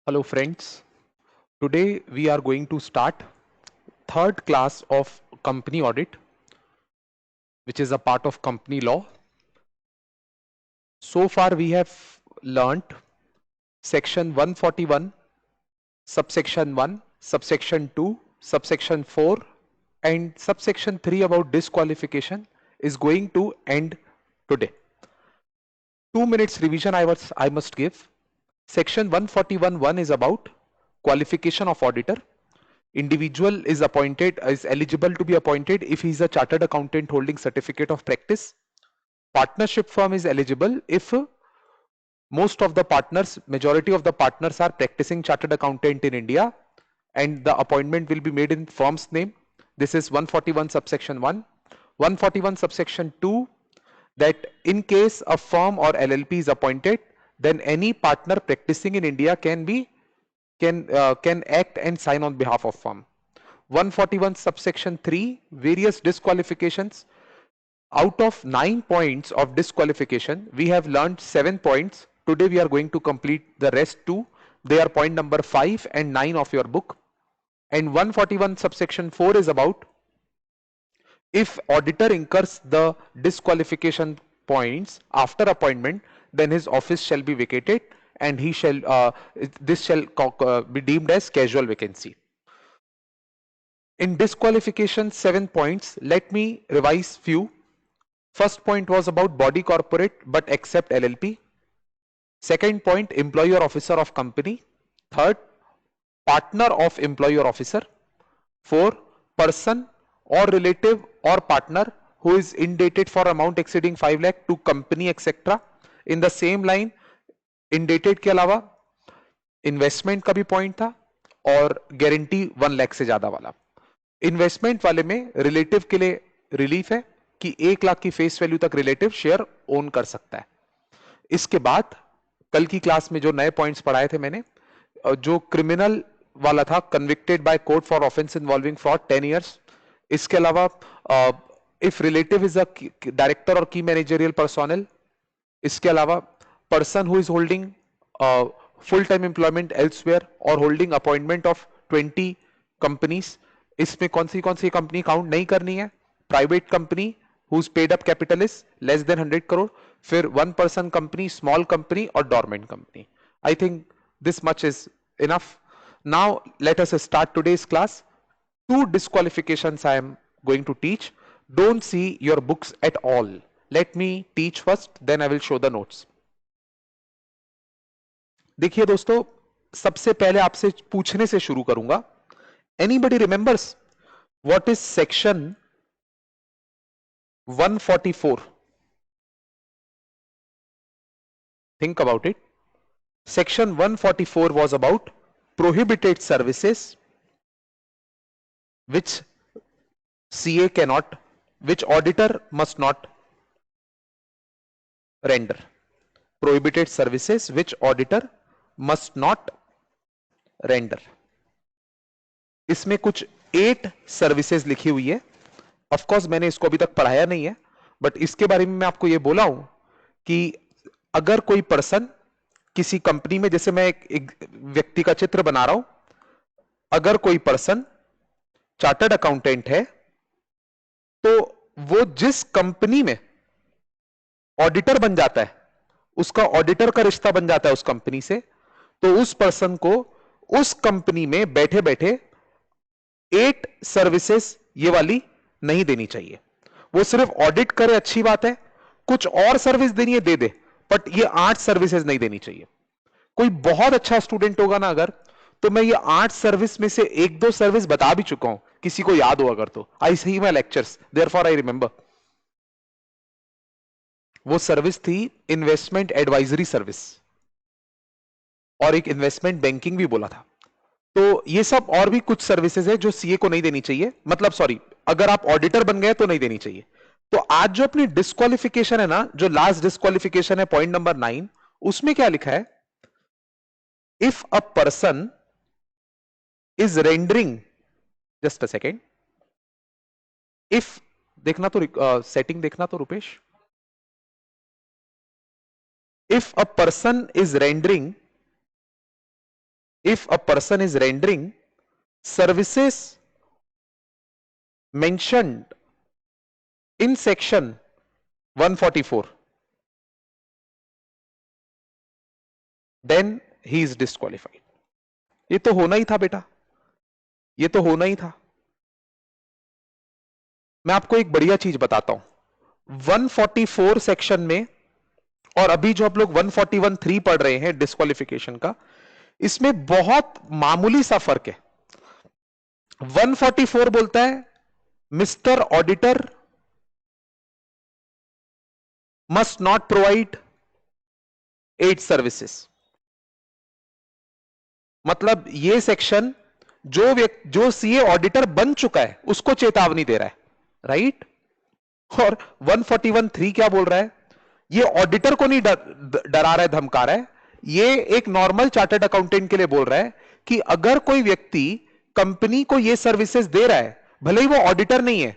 Hello friends, today we are going to start third class of company audit, which is a part of company law. So far we have learnt section 141, subsection 1, subsection 2, subsection 4 and subsection 3 about disqualification is going to end today. 2 minutes revision I must give. Section 141(1) is about qualification of auditor. Individual is eligible to be appointed if he is a chartered accountant holding certificate of practice. Partnership firm is eligible if majority of the partners are practicing chartered accountant in India and the appointment will be made in firm's name. This is 141 subsection 1. 141 subsection 2, that in case a firm or LLP is appointed, then any partner practicing in India can act and sign on behalf of firm. 141 subsection 3, various disqualifications. Out of 9 points of disqualification, we have learned 7 points. Today we are going to complete the rest 2. They are point number 5 and 9 of your book. And 141 subsection 4 is about if auditor incurs the disqualification points after appointment, then his office shall be vacated and this shall be deemed as casual vacancy. In disqualification, 7 points. Let me revise few. First point was about body corporate but except LLP. Second point, employer officer of company. Third, partner of employer officer. 4, person or relative or partner who is indebted for amount exceeding 5 lakh to company etc. In the same line, indebted के अलावा investment का भी point था और guarantee 1 lakh से ज्यादा वाला. Investment वाले में रिलेटिव के लिए रिलीफ है कि 1 लाख की फेस वैल्यू तक रिलेटिव शेयर ओन कर सकता है. इसके बाद कल की क्लास में जो नए पॉइंट्स पढ़ाए थे मैंने, जो क्रिमिनल वाला था, convicted by court for offence involving fraud 10 years. इसके अलावा if relative is a director और की मैनेजरियल पर्सोनल. इसके अलावा person who is holding full time employment elsewhere और होल्डिंग अपॉइंटमेंट ऑफ 20 कंपनीज. इसमें कौन सी कंपनी काउंट नहीं करनी है? Private company whose paid up capital is less than 100 crore, फिर 1 person company, small company और dormant company. I think this much is enough. Now let us start today's class. 2 disqualifications I am going to teach. Don't see your books at all. Let me teach first, then I will show the notes. देखिए दोस्तों, सबसे पहले आपसे पूछने से शुरू करूंगा. Anybody remembers what is section 144? Think about it. Section 144 was about prohibited services which CA cannot, which auditor must not render. Prohibited services which auditor must not render. इसमें कुछ 8 सर्विसेज लिखी हुई है. ऑफ कोर्स मैंने इसको अभी तक पढ़ाया नहीं है, बट इसके बारे में मैं आपको ये बोला हूं कि अगर कोई पर्सन किसी कंपनी में, जैसे मैं एक व्यक्ति का चित्र बना रहा हूं, अगर कोई पर्सन चार्टर्ड अकाउंटेंट है तो वो जिस कंपनी में ऑडिटर बन जाता है, उसका ऑडिटर का रिश्ता बन जाता है उस कंपनी से, तो उस पर्सन को उस कंपनी में बैठे बैठे 8 सर्विसेज ये वाली नहीं देनी चाहिए. वो सिर्फ ऑडिट करे, अच्छी बात है, कुछ और सर्विस देनी है दे दे, बट ये 8 सर्विसेज नहीं देनी चाहिए. कोई बहुत अच्छा स्टूडेंट होगा ना अगर, तो मैं ये 8 सर्विस में से 1-2 सर्विस बता भी चुका हूं, किसी को याद हो अगर तो. I see my lectures, therefore I remember. वो सर्विस थी इन्वेस्टमेंट एडवाइजरी सर्विस और एक इन्वेस्टमेंट बैंकिंग भी बोला था. तो ये सब और भी कुछ सर्विसेज है जो सीए को नहीं देनी चाहिए, मतलब सॉरी, अगर आप ऑडिटर बन गए तो नहीं देनी चाहिए. तो आज जो अपनी डिस्क्वालिफिकेशन है ना, जो लास्ट डिस्क्वालिफिकेशन है पॉइंट नंबर 9, उसमें क्या लिखा है? If a person is rendering, just a second, if देखना तो सेटिंग देखना तो Rupesh. If a person is rendering if a person is rendering services mentioned in section 144, then he is disqualified. ये तो होना ही था बेटा, ये तो होना ही था। मैं आपको एक बढ़िया चीज बताता हूं, 144 सेक्शन में और अभी जो आप लोग 141(3) पढ़ रहे हैं डिस्क्वालिफिकेशन का, इसमें बहुत मामूली सा फर्क है। 144 बोलता है mister auditor must not provide 8 services. मतलब ये सेक्शन जो सीए ऑडिटर बन चुका है उसको चेतावनी दे रहा है, राइट। और 141(3) क्या बोल रहा है, ये ऑडिटर को नहीं डरा रहा है, धमका रहा है, ये एक नॉर्मल चार्टर्ड अकाउंटेंट के लिए बोल रहा है कि अगर कोई व्यक्ति कंपनी को ये सर्विसेज दे रहा है, भले ही वो ऑडिटर नहीं है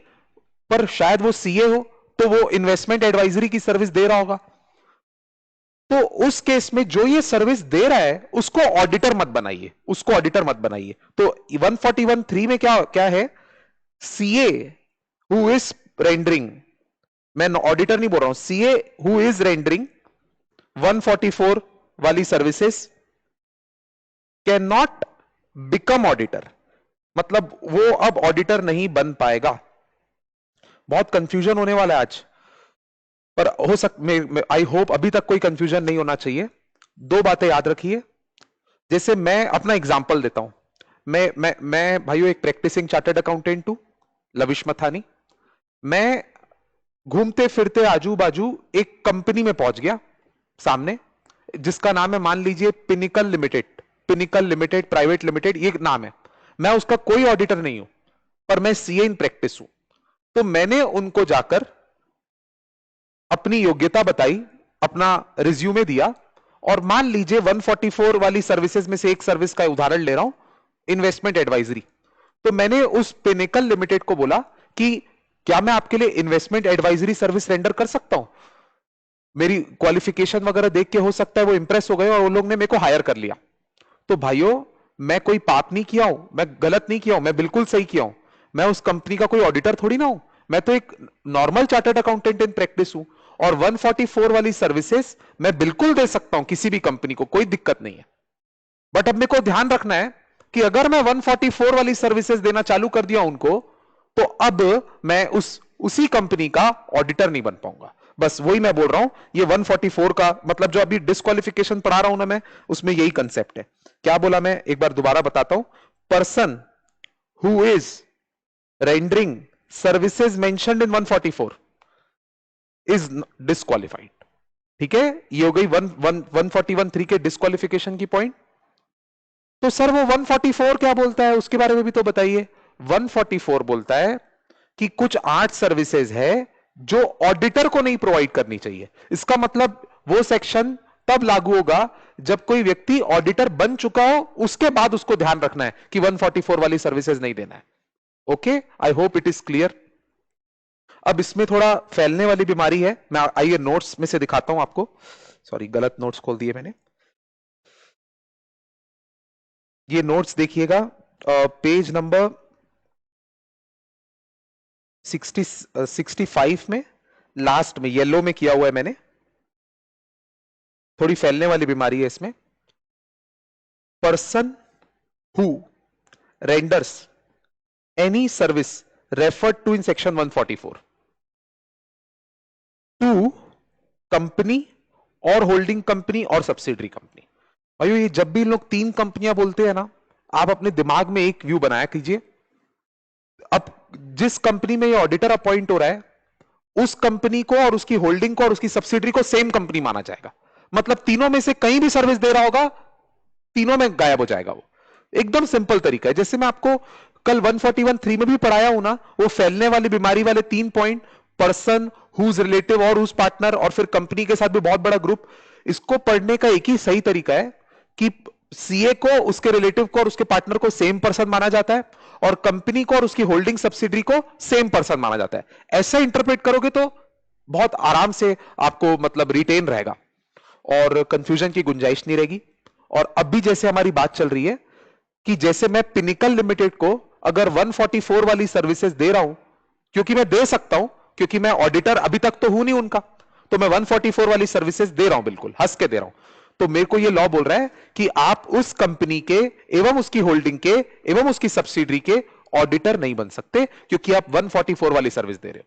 पर शायद वो सीए हो, तो वो इन्वेस्टमेंट एडवाइजरी की सर्विस दे रहा होगा, तो उस केस में जो ये सर्विस दे रहा है उसको ऑडिटर मत बनाइए, उसको ऑडिटर मत बनाइए। तो 141(3) में क्या क्या है, सीए हु इज रेंडरिंग, मैं ऑडिटर नहीं बोल रहा हूं, सीए हु इज रेंडरिंग 144 वाली services can not become auditor, मतलब वो अब ऑडिटर नहीं बन पाएगा। बहुत कंफ्यूजन होने वाला है आज, पर हो सकता, आई होप अभी तक कोई कंफ्यूजन नहीं होना चाहिए। दो बातें याद रखिए, जैसे मैं अपना एग्जांपल देता हूं, मैं भाइयों एक प्रैक्टिसिंग चार्टर्ड अकाउंटेंट हूं, लविश मथानी। मैं घूमते फिरते आजू बाजू एक कंपनी में पहुंच गया सामने, जिसका नाम है मान लीजिए पिनिकल लिमिटेड प्राइवेट लिमिटेड, ये नाम है। मैं उसका कोई ऑडिटर नहीं हूं, पर मैं सीए इन प्रैक्टिस हूं। तो मैंने उनको जाकर अपनी योग्यता बताई, अपना रिज्यूमे दिया, और मान लीजिए 144 वाली सर्विसेज में से एक सर्विस का उदाहरण ले रहा हूं, इन्वेस्टमेंट एडवाइजरी। तो मैंने उस पिनिकल लिमिटेड को बोला कि क्या मैं आपके लिए इन्वेस्टमेंट एडवाइजरी सर्विस रेंडर कर सकता हूं। मेरी क्वालिफिकेशन वगैरह देख के हो सकता है वो इंप्रेस हो गए और वो लोग ने मेरे को हायर कर लिया। तो भाइयों, मैं कोई पाप नहीं किया हूं, मैं गलत नहीं किया हूं, मैं बिल्कुल सही किया हूं। मैं उस कंपनी का कोई ऑडिटर थोड़ी ना हूं, मैं तो एक normal chartered accountant in practice हूं, और 144 वाली सर्विसेज मैं बिल्कुल दे सकता हूं किसी भी कंपनी को, कोई दिक्कत नहीं है। बट अब मेरे को ध्यान रखना है कि अगर मैं 144 वाली सर्विसेज देना चालू कर दिया उनको, तो अब मैं उसी कंपनी का ऑडिटर नहीं बन पाऊंगा। बस वही मैं बोल रहा हूं, ये 144 का मतलब जो अभी डिस्क्वालिफिकेशन पढ़ा रहा हूं ना मैं, उसमें यही कंसेप्ट है। क्या बोला, मैं एक बार दोबारा बताता हूं, person who is rendering services mentioned in 144 is disqualified. ठीक है, ये हो गई 141(3) के डिस्क्वालिफिकेशन की पॉइंट। तो सर वो 144 क्या बोलता है, उसके बारे में भी तो बताइए। 144 बोलता है कि कुछ 8 सर्विसेज है जो ऑडिटर को नहीं प्रोवाइड करनी चाहिए। इसका मतलब वो सेक्शन तब लागू होगा जब कोई व्यक्ति ऑडिटर बन चुका हो, उसके बाद उसको ध्यान रखना है कि 144 वाली सर्विसेज नहीं देना है। Okay, I hope it is clear. अब इसमें थोड़ा फैलने वाली बीमारी है, मैं आइए नोट्स में से दिखाता हूं आपको। सॉरी, गलत नोट्स खोल दिए मैंने। ये नोट्स देखिएगा, पेज नंबर 65 में, लास्ट में येलो में किया हुआ है मैंने। थोड़ी फैलने वाली बीमारी है इसमें। Person who renders any service referred to in section 144 to company और होल्डिंग कंपनी और सब्सिडरी कंपनी। भाइयों, ये जब भी लोग 3 कंपनियां बोलते हैं ना, आप अपने दिमाग में एक व्यू बनाया कीजिए। अब जिस कंपनी में ये ऑडिटर अपॉइंट हो रहा है, उस कंपनी को और उसकी होल्डिंग को और उसकी सब्सिडरी को सेम कंपनी माना जाएगा। मतलब तीनों में से कहीं भी सर्विस दे रहा होगा, तीनों में गायब हो जाएगा वो। एकदम सिंपल तरीका है, जैसे मैं आपको कल 141(3) में भी पढ़ाया हूं ना, वो फैलने वाली बीमारी वाले 3 पॉइंट, पर्सन, हुज रिलेटिव और हुज पार्टनर, और फिर कंपनी के साथ भी बहुत बड़ा ग्रुप। इसको पढ़ने का एक ही सही तरीका है कि सीए को, उसके रिलेटिव को और उसके पार्टनर को सेम पर्सन माना जाता है, और कंपनी को और उसकी होल्डिंग सब्सिडरी को सेम पर्सन माना जाता है। ऐसा इंटरप्रेट करोगे तो बहुत आराम से आपको मतलब रिटेन रहेगा और कंफ्यूजन की गुंजाइश नहीं रहेगी। और अभी जैसे हमारी बात चल रही है कि जैसे मैं पिनिकल लिमिटेड को अगर 144 वाली सर्विसेज दे रहा हूं, क्योंकि मैं दे सकता हूं, क्योंकि मैं ऑडिटर अभी तक तो हूं नहीं उनका, तो मैं 144 वाली सर्विसेज दे रहा हूं, बिल्कुल हंस के दे रहा हूं। तो मेरे को यह लॉ बोल रहा है कि आप उस कंपनी के एवं उसकी होल्डिंग के एवं उसकी सब्सिडरी के ऑडिटर नहीं बन सकते, क्योंकि आप 144 वाली सर्विस दे रहे हो।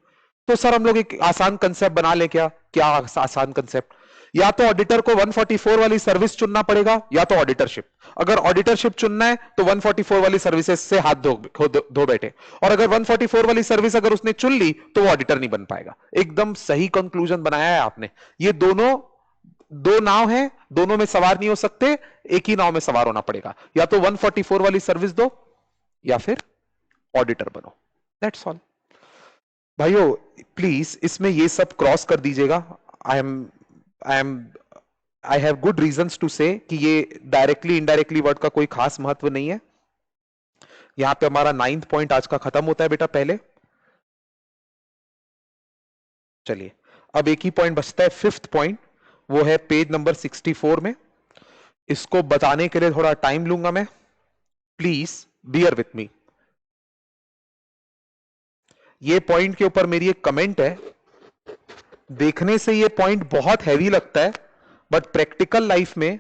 तो सर हम लोग एक आसान कंसेप्ट बना ले, क्या क्या आसान कंसेप्ट? या तो ऑडिटर को 144 वाली सर्विस चुनना पड़ेगा, या तो ऑडिटरशिप। अगर ऑडिटरशिप चुनना है तो 144 वाली सर्विसेज से हाथ धो बैठे, और अगर 144 वाली सर्विस अगर उसने चुन ली तो वो ऑडिटर नहीं बन पाएगा। एकदम सही कंक्लूजन बनाया है आपने। ये दोनों दो नाव हैं, दोनों में सवार नहीं हो सकते, एक ही नाव में सवार होना पड़ेगा। या तो 144 वाली सर्विस दो या फिर ऑडिटर बनो। दैट्स ऑल भाइयों। प्लीज इसमें ये सब क्रॉस कर दीजिएगा। I am I have good reasons to say कि ये डायरेक्टली इनडायरेक्टली वर्ड का कोई खास महत्व नहीं है। यहां पे हमारा 9th पॉइंट आज का खत्म होता है बेटा। पहले चलिए अब एक ही पॉइंट बचता है, 5th पॉइंट, वो है पेज नंबर 64 में। इसको बताने के लिए थोड़ा टाइम लूंगा मैं, प्लीज बियर विथ मी। ये पॉइंट के ऊपर मेरी एक कमेंट है। देखने से ये पॉइंट बहुत हैवी लगता है, बट प्रैक्टिकल लाइफ में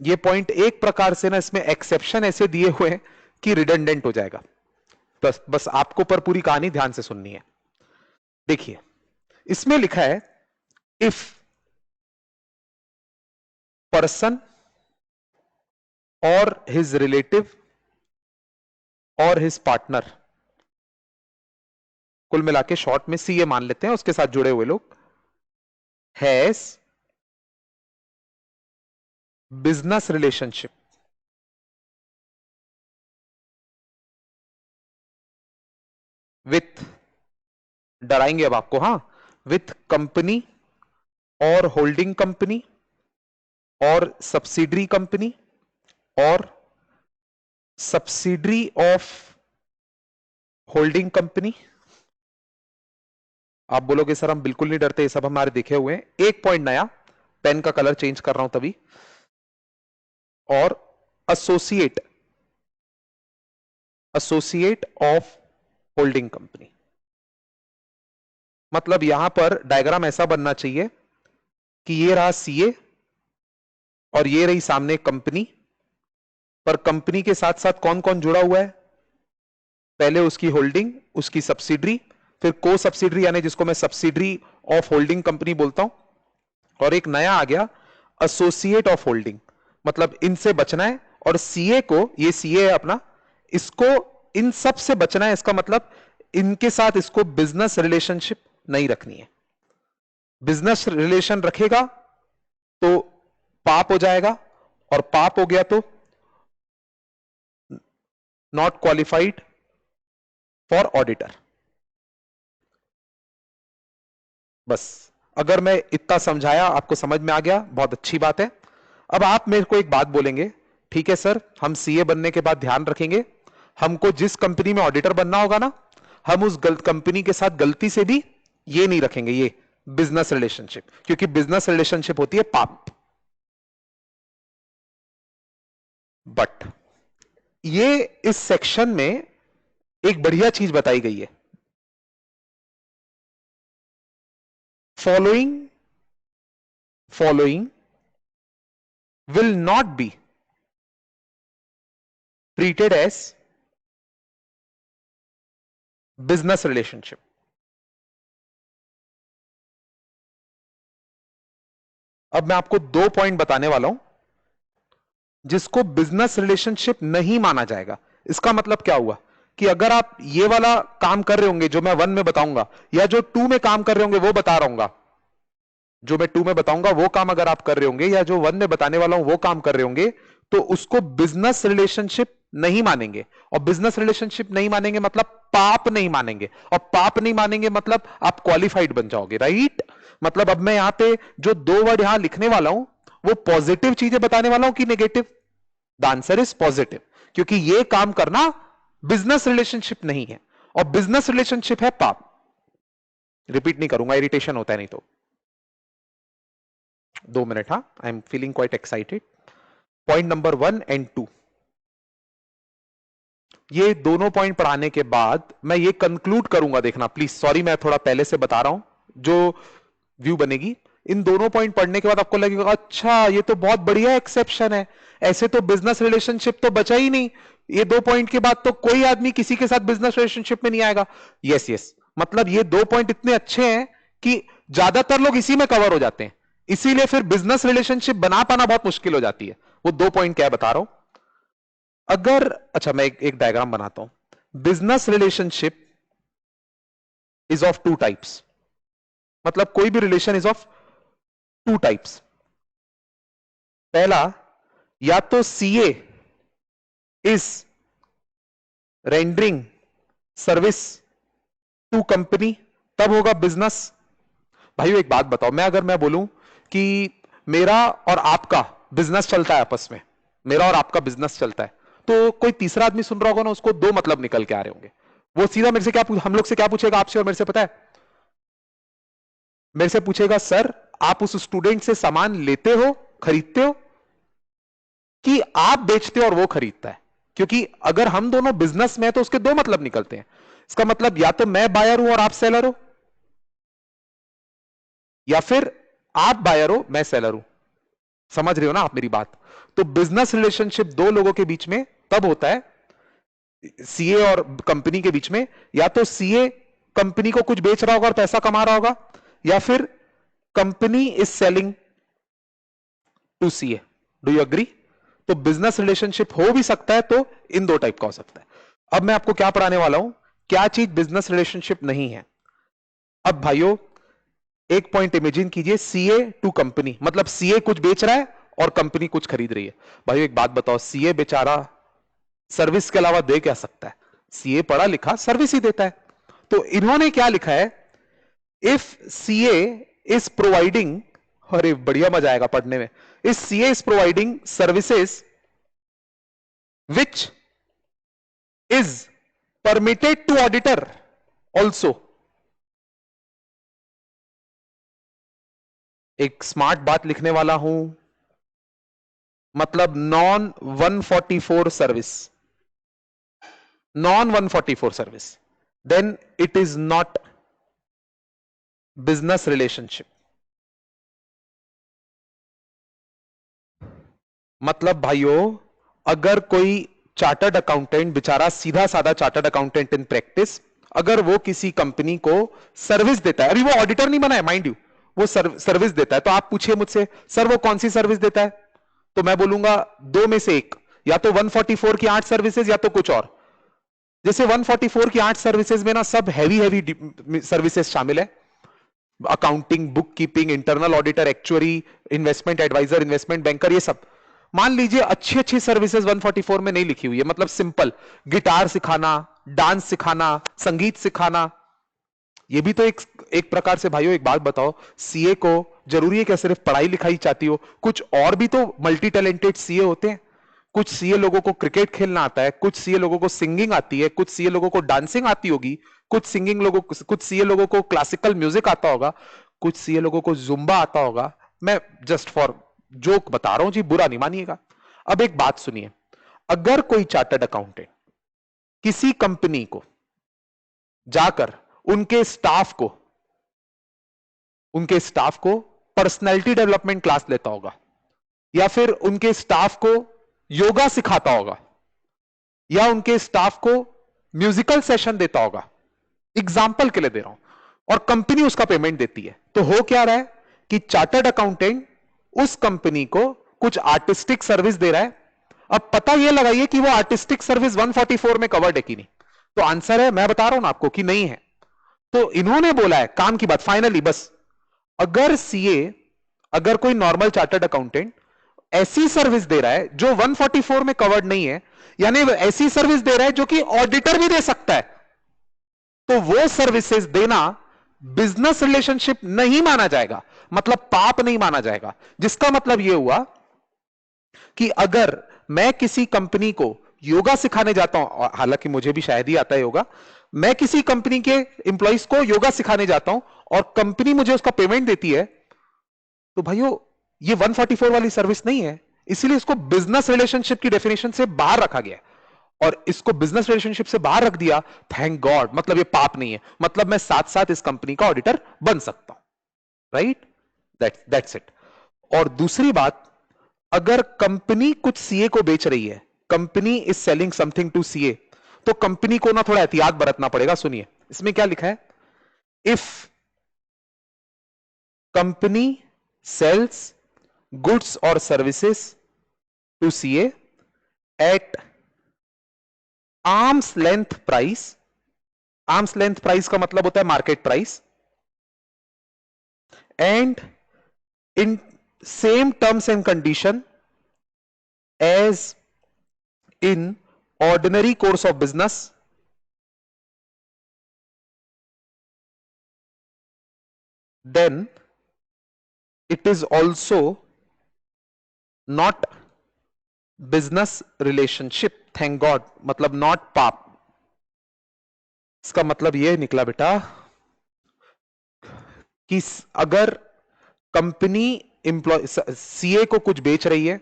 ये पॉइंट एक प्रकार से ना, इसमें एक्सेप्शन ऐसे दिए हुए हैं कि रिडंडेंट हो जाएगा। बस बस आपको पर पूरी कहानी ध्यान से सुननी है। देखिए इसमें लिखा है, इफ पर्सन और हिज रिलेटिव और हिज पार्टनर, कुल मिला के शॉर्ट में सीए मान लेते हैं, उसके साथ जुड़े हुए लोग, हैज बिजनेस रिलेशनशिप विथ, डराएंगे अब आपको, हां, विथ कंपनी और होल्डिंग कंपनी और सब्सिडरी कंपनी और सब्सिडरी ऑफ होल्डिंग कंपनी। आप बोलोगे सर हम बिल्कुल नहीं डरते, ये सब हमारे देखे हुए हैं। एक पॉइंट नया, पेन का कलर चेंज कर रहा हूं तभी, और associate, associate of holding company. मतलब यहां पर डायग्राम ऐसा बनना चाहिए कि ये रहा सीए और ये रही सामने कंपनी, पर कंपनी के साथ साथ कौन कौन जुड़ा हुआ है? पहले उसकी होल्डिंग, उसकी सब्सिडरी, फिर को सब्सिडरी यानी जिसको मैं सब्सिडरी ऑफ होल्डिंग कंपनी बोलता हूं, और एक नया आ गया एसोसिएट ऑफ होल्डिंग। मतलब इनसे बचना है, और सीए को, ये सीए है अपना, इसको इन सब से बचना है। इसका मतलब इनके साथ इसको बिजनेस रिलेशनशिप नहीं रखनी है। बिजनेस रिलेशन रखेगा तो पाप हो जाएगा, और पाप हो गया तो नॉट क्वालिफाइड फॉर ऑडिटर। बस अगर मैं इतना समझाया आपको समझ में आ गया, बहुत अच्छी बात है। अब आप मेरे को एक बात बोलेंगे, ठीक है सर हम सीए बनने के बाद ध्यान रखेंगे, हमको जिस कंपनी में ऑडिटर बनना होगा ना, हम उस कंपनी के साथ गलती से भी ये नहीं रखेंगे, ये बिजनेस रिलेशनशिप, क्योंकि बिजनेस रिलेशनशिप होती है पाप। बट ये इस सेक्शन में एक बढ़िया चीज बताई गई है, following will not be treated as business relationship. अब मैं आपको दो पॉइंट बताने वाला हूं जिसको बिजनेस रिलेशनशिप नहीं माना जाएगा। इसका मतलब क्या हुआ कि अगर आप ये वाला काम कर रहे होंगे जो मैं 1 में बताऊंगा, या जो 2 में काम कर रहे होंगे वो बता रहा हूं, जो मैं 2 में बताऊंगा वो काम अगर आप कर रहे होंगे, या जो 1 में बताने वाला हूं वो काम कर रहे होंगे, तो उसको बिजनेस रिलेशनशिप नहीं मानेंगे। और बिजनेस रिलेशनशिप नहीं मानेंगे मतलब पाप नहीं मानेंगे, और पाप नहीं मानेंगे मतलब आप क्वालिफाइड बन जाओगे, राइट? मतलब अब मैं यहां पे जो दो वर्ड यहां लिखने वाला हूं वो पॉजिटिव चीजें बताने वाला हूं कि negative? The answer is positive, क्योंकि ये काम करना बिजनेस रिलेशनशिप नहीं है, और बिजनेस रिलेशनशिप है पाप। रिपीट नहीं करूंगा, इरिटेशन होता है नहीं तो। 2 मिनट, हाँ, I am feeling quite excited. Point number 1 and 2, ये दोनों पॉइंट पढ़ाने के बाद मैं ये कंक्लूड करूंगा, देखना प्लीज, सॉरी मैं थोड़ा पहले से बता रहा हूं, जो व्यू बनेगी इन दोनों पॉइंट पढ़ने के बाद आपको लगेगा अच्छा ये तो बहुत बढ़िया एक्सेप्शन है, ऐसे तो बिजनेस रिलेशनशिप तो बचा ही नहीं, ये 2 पॉइंट के बाद तो कोई आदमी किसी के साथ बिजनेस रिलेशनशिप में नहीं आएगा। यस यस, मतलब ये 2 पॉइंट इतने अच्छे हैं कि ज्यादातर लोग इसी में कवर हो जाते हैं, इसीलिए फिर बिजनेस रिलेशनशिप बना पाना बहुत मुश्किल हो जाती है। वो 2 पॉइंट क्या बता रहा हूं, अगर अच्छा मैं एक डायग्राम बनाता हूं, business relationship is of 2 types, मतलब कोई भी रिलेशन इज ऑफ 2 टाइप्स। पहला, या तो CA is rendering service to company, तब होगा बिजनेस। भाइयों एक बात बताओ, मैं बोलूं कि मेरा और आपका बिजनेस चलता है आपस में, मेरा और आपका बिजनेस चलता है, तो कोई तीसरा आदमी सुन रहा होगा ना, उसको 2 मतलब निकल के आ रहे होंगे, वो सीधा मेरे से क्या हम लोग से क्या पूछेगा, आपसे और मेरे से, पता है मेरे से पूछेगा सर आप उस स्टूडेंट से सामान लेते हो, खरीदते हो, कि आप बेचते हो और वो खरीदता है? क्योंकि अगर हम दोनों बिजनेस में है तो उसके 2 मतलब निकलते हैं, इसका मतलब या तो मैं बायर हूं और आप सेलर हो, या फिर आप बायर हो मैं सेलर हूं। समझ रहे हो ना आप मेरी बात? तो बिजनेस रिलेशनशिप 2 लोगों के बीच में तब होता है, सीए और कंपनी के बीच में, या तो सीए कंपनी को कुछ बेच रहा होगा और पैसा कमा रहा होगा, या फिर company is selling to CA. Do you agree? तो बिजनेस रिलेशनशिप हो भी सकता है, तो इन 2 टाइप का हो सकता है। अब मैं आपको क्या पढ़ाने वाला हूं, क्या चीज बिजनेस रिलेशनशिप नहीं है। अब भाइयों एक पॉइंट इमेजिन कीजिए, सीए टू कंपनी, मतलब सीए कुछ बेच रहा है और कंपनी कुछ खरीद रही है। भाइयों एक बात बताओ, सीए बेचारा सर्विस के अलावा दे क्या सकता है? सीए पढ़ा लिखा सर्विस ही देता है। तो इन्होंने क्या लिखा है, इफ सीए इज प्रोवाइडिंग, अरे बढ़िया मजा आएगा पढ़ने में, if CA is providing services which is permitted to auditor also, एक स्मार्ट बात लिखने वाला हूं, मतलब non 144 service, non 144 service, then it is not business relationship. मतलब भाइयों अगर कोई चार्टर्ड अकाउंटेंट, बेचारा सीधा साधा चार्टर्ड अकाउंटेंट इन प्रैक्टिस, अगर वो किसी कंपनी को सर्विस देता है, अभी वो ऑडिटर नहीं बना है माइंड यू, वो सर्विस देता है, तो आप पूछिए मुझसे सर वो कौन सी सर्विस देता है, तो मैं बोलूंगा 2 में से एक, या तो 144 की 8 सर्विसेज या तो कुछ और। जैसे 144 की 8 सर्विसेज में ना सब हैवी हैवी सर्विसेज शामिल है, accounting, book keeping, internal auditor, actuary, investment adviser, investment banker, ये सब। मान लीजिए अच्छी अच्छी सर्विसेज 144 में नहीं लिखी हुई है, मतलब सिंपल गिटार सिखाना, डांस सिखाना, संगीत सिखाना, ये भी तो एक प्रकार से। भाइयों एक बात बताओ, सीए को जरूरी है क्या सिर्फ पढ़ाई लिखाई चाहती हो? कुछ और भी तो मल्टी टैलेंटेड सीए होते हैं। कुछ सीए लोगों को क्रिकेट खेलना आता है, कुछ सीए लोगों को सिंगिंग आती है, कुछ सीए लोगों को डांसिंग आती होगी, कुछ सीए लोगों को क्लासिकल म्यूजिक आता होगा, कुछ सीए लोगों को जुम्बा आता होगा। मैं जस्ट फॉर जोक बता रहा हूं जी, बुरा नहीं मानिएगा। अब एक बात सुनिए, अगर कोई चार्टर्ड अकाउंटेंट किसी कंपनी को जाकर उनके स्टाफ को पर्सनैलिटी डेवलपमेंट क्लास लेता होगा, या फिर उनके स्टाफ को योगा सिखाता होगा, या उनके स्टाफ को म्यूजिकल सेशन देता होगा, एग्जाम्पल के लिए दे रहा हूं, और कंपनी उसका पेमेंट देती है, तो हो क्या रहा है कि चार्टर्ड अकाउंटेंट उस कंपनी को कुछ आर्टिस्टिक सर्विस दे रहा है। अब पता यह लगाइए कि वो आर्टिस्टिक सर्विस 144 में कवर्ड है कि नहीं, तो आंसर है, मैं बता रहा हूं ना आपको कि नहीं है। तो इन्होंने बोला है काम की बात फाइनली, बस अगर सीए, अगर कोई नॉर्मल चार्टर्ड अकाउंटेंट ऐसी सर्विस दे रहा है जो 144 में कवर्ड नहीं है, यानी ऐसी सर्विस दे रहा है जो कि ऑडिटर भी दे सकता है, तो वो सर्विसेज देना बिजनेस रिलेशनशिप नहीं माना जाएगा, मतलब पाप नहीं माना जाएगा। जिसका मतलब यह हुआ कि अगर मैं किसी कंपनी को योगा सिखाने जाता हूं, हालांकि मुझे भी शायद ही आता है योगा, मैं किसी कंपनी के इंप्लॉइज को योगा सिखाने जाता हूं और कंपनी मुझे उसका पेमेंट देती है, तो भाइयों ये 144 वाली सर्विस नहीं है, इसीलिए इसको बिजनेस रिलेशनशिप की डेफिनेशन से बाहर रखा गया और इसको बिजनेस रिलेशनशिप से बाहर रख दिया। थैंक गॉड, मतलब ये पाप नहीं है, मतलब मैं साथ साथ इस कंपनी का ऑडिटर बन सकता हूं, राइट? That's it. और दूसरी बात, अगर कंपनी कुछ सीए को बेच रही है, company is selling something to CA, तो कंपनी को ना थोड़ा एहतियात बरतना पड़ेगा। सुनिए इसमें क्या लिखा है, इफ कंपनी सेल्स गुड्स और services to CA at arms length price, arms length price का मतलब होता है market price, and in same terms and condition as in ordinary course of business, then it is also not business relationship, thank god, मतलब not पाप। इसका मतलब यह निकला बेटा कि अगर कंपनी एम्प्लॉय सीए को कुछ बेच रही है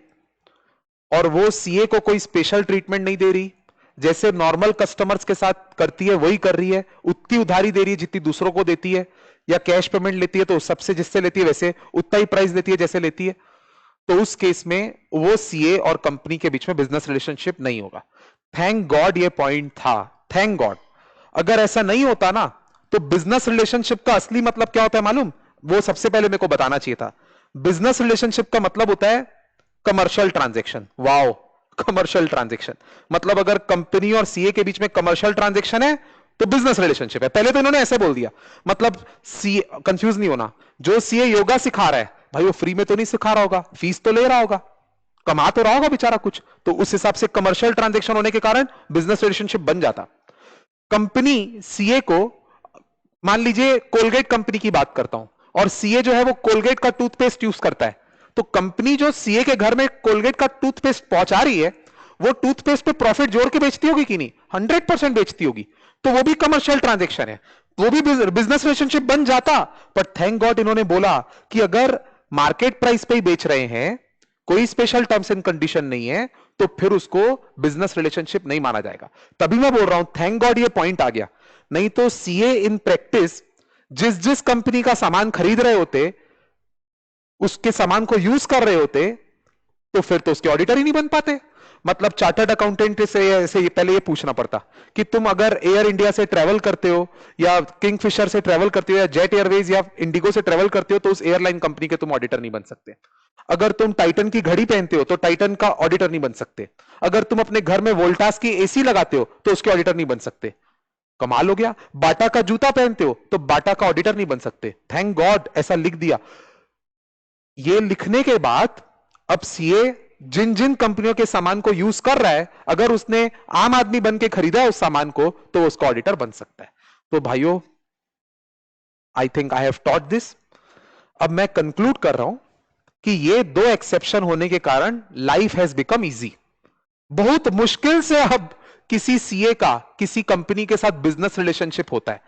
और वो सीए को कोई स्पेशल ट्रीटमेंट नहीं दे रही, जैसे नॉर्मल कस्टमर्स के साथ करती है वही कर रही है, उतनी उधारी दे रही है जितनी दूसरों को देती है, या कैश पेमेंट लेती है तो सबसे जिससे लेती है वैसे उतना ही प्राइस लेती है जैसे लेती है, तो उस केस में वो सीए और कंपनी के बीच में बिजनेस रिलेशनशिप नहीं होगा। थैंक गॉड ये पॉइंट था, थैंक गॉड। अगर ऐसा नहीं होता ना तो बिजनेस रिलेशनशिप का असली मतलब क्या होता है मालूम? वो सबसे पहले मेरे को बताना चाहिए था। बिजनेस रिलेशनशिप का मतलब होता है commercial transaction. Wow, commercial transaction मतलब अगर कंपनी और सीए के बीच में कमर्शियल ट्रांजेक्शन है तो बिजनेस रिलेशनशिप है। पहले तो इन्होंने ऐसे बोल दिया, मतलब सीए, कंफ्यूज नहीं होना, जो सीए योगा सिखा रहा है भाई वो फ्री में तो नहीं सिखा रहा होगा, फीस तो ले रहा होगा, कमा तो रहा होगा बेचारा कुछ, तो उस हिसाब से कमर्शियल ट्रांजेक्शन होने के कारण बिजनेस रिलेशनशिप बन जाता। कंपनी सीए को, मान लीजिए कोलगेट कंपनी की बात करता हूं, और सीए जो है वो कोलगेट का टूथपेस्ट यूज करता है, तो कंपनी जो सीए के घर में कोलगेट का टूथपेस्ट पहुंचा रही है वो टूथपेस्ट पे प्रॉफिट जोड़ के बेचती होगी कि नहीं? 100% बेचती होगी, तो वो भी कमर्शियल ट्रांजेक्शन है, वो भी बिजनेस रिलेशनशिप बन जाता। पर थैंक गॉड इन्होंने बोला कि अगर मार्केट प्राइस पे ही बेच रहे हैं, कोई स्पेशल टर्म्स एंड कंडीशन नहीं है, तो फिर उसको बिजनेस रिलेशनशिप नहीं माना जाएगा। तभी मैं बोल रहा हूं थैंक गॉड ये पॉइंट आ गया, नहीं तो सीए इन प्रैक्टिस जिस जिस कंपनी का सामान खरीद रहे होते, उसके सामान को यूज कर रहे होते, तो फिर तो उसके ऑडिटर ही नहीं बन पाते। मतलब चार्टर्ड अकाउंटेंट से पहले ये पूछना पड़ता कि तुम अगर एयर इंडिया से ट्रेवल करते हो या किंगफिशर से ट्रेवल करते हो या जेट एयरवेज या इंडिगो से ट्रेवल करते हो तो उस एयरलाइन कंपनी के तुम ऑडिटर नहीं बन सकते। अगर तुम टाइटन की घड़ी पहनते हो तो टाइटन का ऑडिटर नहीं बन सकते। अगर तुम अपने घर में वोल्टास की एसी लगाते हो तो उसके ऑडिटर नहीं बन सकते। कमाल हो गया। बाटा का जूता पहनते हो तो बाटा का ऑडिटर नहीं बन सकते। थैंक गॉड ऐसा लिख दिया। ये लिखने के बाद अब सीए जिन जिन कंपनियों के सामान को यूज कर रहा है, अगर उसने आम आदमी बन के खरीदा है उस सामान को, तो उसका ऑडिटर बन सकता है। तो भाइयों, I think I have taught this. अब मैं कंक्लूड कर रहा हूं कि ये दो एक्सेप्शन होने के कारण लाइफ हैज बिकम इजी। बहुत मुश्किल से अब किसी सीए का किसी कंपनी के साथ बिजनेस रिलेशनशिप होता है।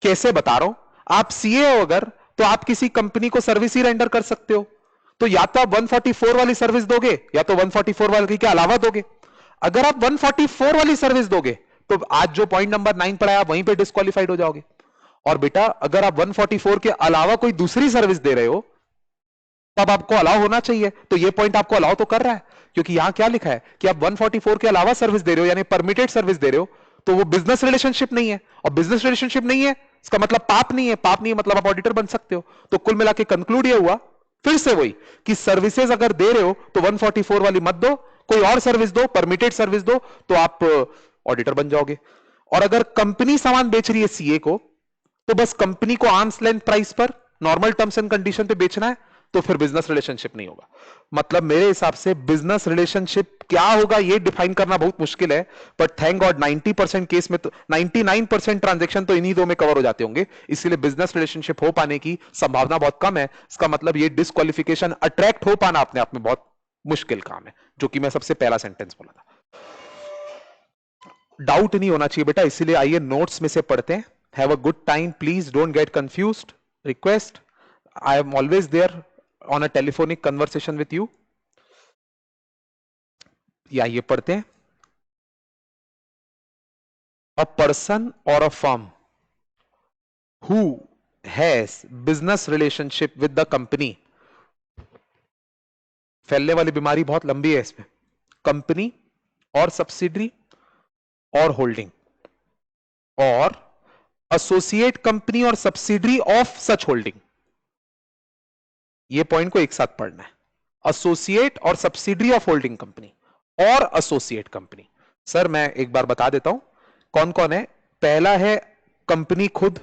कैसे बता रहा हूं, आप सीए हो अगर, तो आप किसी कंपनी को सर्विस ही रेंडर कर सकते हो, तो या तो आप 144 वाली सर्विस दोगे या तो 144 वाली के अलावा दोगे। अगर आप 144 वाली सर्विस दोगे तो आज जो पॉइंट नंबर 9 पर आया वहीं पे डिस्क्वालिफाइड हो जाओगे। और बेटा अगर आप 144 के अलावा कोई दूसरी सर्विस दे रहे हो तब आपको अलाउ होना चाहिए। तो ये पॉइंट आपको अलाउ तो कर रहा है, क्योंकि यहां क्या लिखा है कि आप 144 के अलावा सर्विस दे रहे हो, यानी परमिटेड सर्विस दे रहे हो, तो वो बिजनेस रिलेशनशिप नहीं है। और बिजनेस रिलेशनशिप नहीं है इसका मतलब पाप नहीं है, पाप नहीं है मतलब आप ऑडिटर बन सकते हो। तो कुल मिला के कंक्लूड ये हुआ फिर से वही कि सर्विसेज अगर दे रहे हो तो 144 वाली मत दो, कोई और सर्विस दो, परमिटेड सर्विस दो, तो आप ऑडिटर बन जाओगे। और अगर कंपनी सामान बेच रही है सीए को, तो बस कंपनी को आर्म्स लेंथ प्राइस पर नॉर्मल टर्म्स एंड कंडीशन पे बेचना है, तो फिर बिजनेस रिलेशनशिप नहीं होगा। मतलब मेरे हिसाब से बिजनेस रिलेशनशिप क्या होगा ये डिफाइन करना बहुत मुश्किल है, बट थैंक गॉड 90% केस में तो 99% ट्रांजेक्शन तो इन्हीं दो में कवर हो जाते होंगे, इसीलिए बिजनेस रिलेशनशिप हो पाने की संभावना बहुत कम है। इसका मतलब ये डिस्क्वालिफिकेशन अट्रैक्ट हो पाना अपने आप में बहुत मुश्किल काम है, जो कि मैं सबसे पहला सेंटेंस बोला था। डाउट नहीं होना चाहिए बेटा, इसीलिए आइए नोट्स में से पढ़ते हैं। Have a good time, please don't get confused, request. I am always there on a telephonic conversation with you. या ये पढ़ते हैं, अ पर्सन और a firm who has business relationship with the company, फैलने वाली बीमारी बहुत लंबी है इसमें, कंपनी और सब्सिडरी और होल्डिंग और एसोसिएट कंपनी और सब्सिडरी ऑफ सच होल्डिंग, ये पॉइंट को एक साथ पढ़ना है, एसोसिएट और सब्सिडरी ऑफ होल्डिंग कंपनी और एसोसिएट कंपनी। सर मैं एक बार बता देता हूं कौन कौन है। पहला है कंपनी खुद,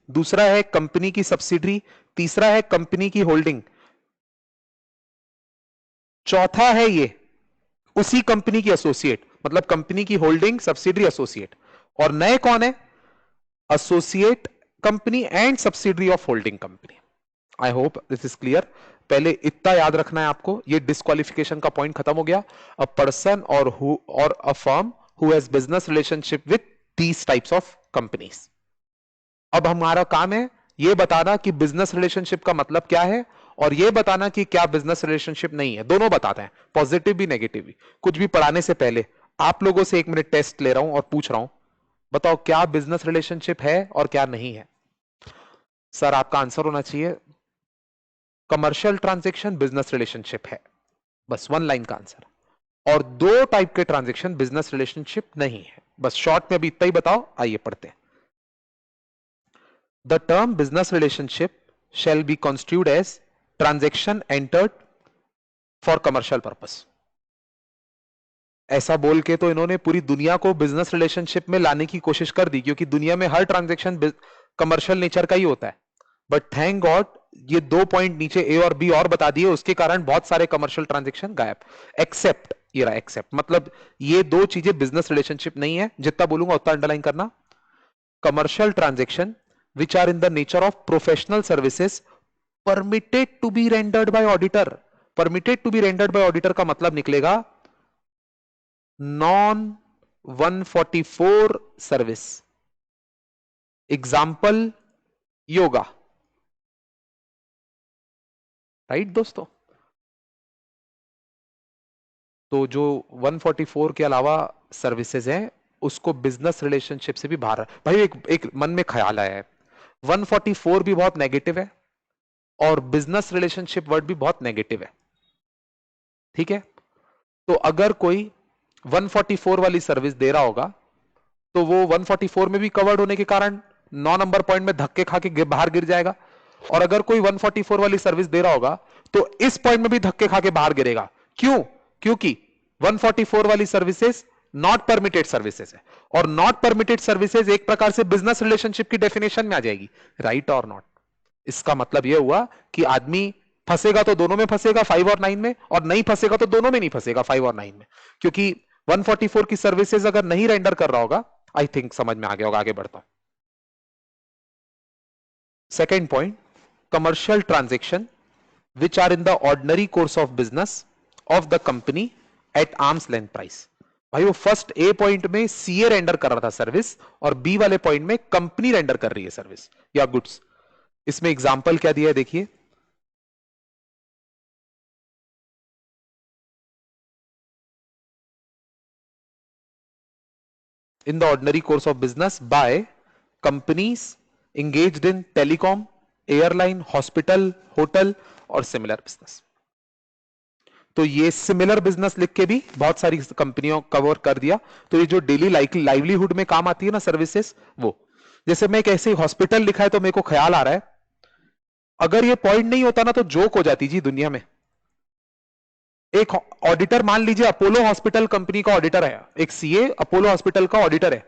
दूसरा है कंपनी की सब्सिडरी, तीसरा है कंपनी की होल्डिंग, चौथा है ये उसी कंपनी की एसोसिएट, मतलब कंपनी की होल्डिंग सब्सिडरी एसोसिएट, और नए कौन है, associate company and subsidiary of holding company. I hope this is clear. पहले इतना याद रखना है आपको, ये डिस्क्वालिफिकेशन का पॉइंट खत्म हो गया। अ पर्सन और a firm who has business relationship with these types of companies. अब हमारा काम है ये बताना कि बिजनेस रिलेशनशिप का मतलब क्या है, और ये बताना कि क्या बिजनेस रिलेशनशिप नहीं है। दोनों बताते हैं, पॉजिटिव भी नेगेटिव भी। कुछ भी पढ़ाने से पहले आप लोगों से 1 मिनट टेस्ट ले रहा हूं और पूछ रहा हूं, बताओ क्या बिजनेस रिलेशनशिप है और क्या नहीं है। सर आपका आंसर होना चाहिए कमर्शियल ट्रांजेक्शन बिजनेस रिलेशनशिप है, बस 1 लाइन का आंसर। और 2 टाइप के ट्रांजेक्शन बिजनेस रिलेशनशिप नहीं है, बस शॉर्ट में भी इतना ही बताओ। आइए पढ़ते हैं। The term business relationship shall be construed as transaction entered for commercial purpose। ऐसा बोल के तो इन्होंने पूरी दुनिया को बिजनेस रिलेशनशिप में लाने की कोशिश कर दी, क्योंकि दुनिया में हर ट्रांजैक्शन कमर्शियल नेचर का ही होता है। बट थैंक गॉड ये 2 पॉइंट नीचे ए और बी और बता दिए, उसके कारण बहुत सारे कमर्शियल ट्रांजैक्शन गायब। एक्सेप्ट, ये रहा एक्सेप्ट, मतलब ये 2 चीजें बिजनेस रिलेशनशिप नहीं है। जितना बोलूंगा उतना अंडरलाइन करना। Commercial transaction which are in the nature of professional services permitted to be rendered by auditor। permitted to be rendered by auditor का मतलब निकलेगा non 144 service. Example yoga, right दोस्तों। तो जो 144 के अलावा सर्विसेज हैं उसको बिजनेस रिलेशनशिप से भी बाहर। भाई एक मन में ख्याल आया है, 144 भी बहुत नेगेटिव है और बिजनेस रिलेशनशिप वर्ड भी बहुत नेगेटिव है, ठीक है। तो अगर कोई 144 वाली सर्विस दे रहा होगा तो वो 144 में भी कवर्ड होने के कारण 9 नंबर पॉइंट में धक्के खा के बाहर गिर जाएगा। और अगर कोई 144 वाली सर्विस दे रहा होगा तो इस पॉइंट में भी धक्के खा के बाहर गिरेगा। क्यों? क्योंकि 144 वाली सर्विसेज नॉट परमिटेड सर्विसेज है, और नॉट परमिटेड सर्विसेज एक प्रकार से बिजनेस रिलेशनशिप की डेफिनेशन में आ जाएगी, राइट और नॉट। इसका मतलब यह हुआ कि आदमी फंसेगा तो दोनों में फंसेगा, 5 और 9 में, और नहीं फंसेगा तो दोनों में नहीं फंसेगा, 5 और 9 में। क्योंकि 144 की सर्विसेज अगर नहीं रेंडर कर रहा होगा, आई थिंक समझ में आ गया होगा। आगे बढ़ता हूं। Second point, commercial transaction which are in the ordinary course of business of the company at arms length price. भाई वो फर्स्ट ए पॉइंट में सीए रेंडर कर रहा था सर्विस, और बी वाले पॉइंट में कंपनी रेंडर कर रही है सर्विस या गुड्स। इसमें एग्जाम्पल क्या दिया है देखिए, in the ordinary course of business by companies engaged in telecom, airline, hospital, hotel और similar business। तो ये सिमिलर बिजनेस लिख के भी बहुत सारी कंपनियों कवर कर दिया। तो ये जो डेली लाइवलीहुड में काम आती है ना सर्विसेज, वो जैसे मैं एक ऐसे हॉस्पिटल लिखा है तो मेरे को ख्याल आ रहा है, अगर ये पॉइंट नहीं होता ना तो जोक हो जाती जी दुनिया में। एक ऑडिटर मान लीजिए अपोलो हॉस्पिटल कंपनी का ऑडिटर है, एक सीए अपोलो हॉस्पिटल का ऑडिटर है,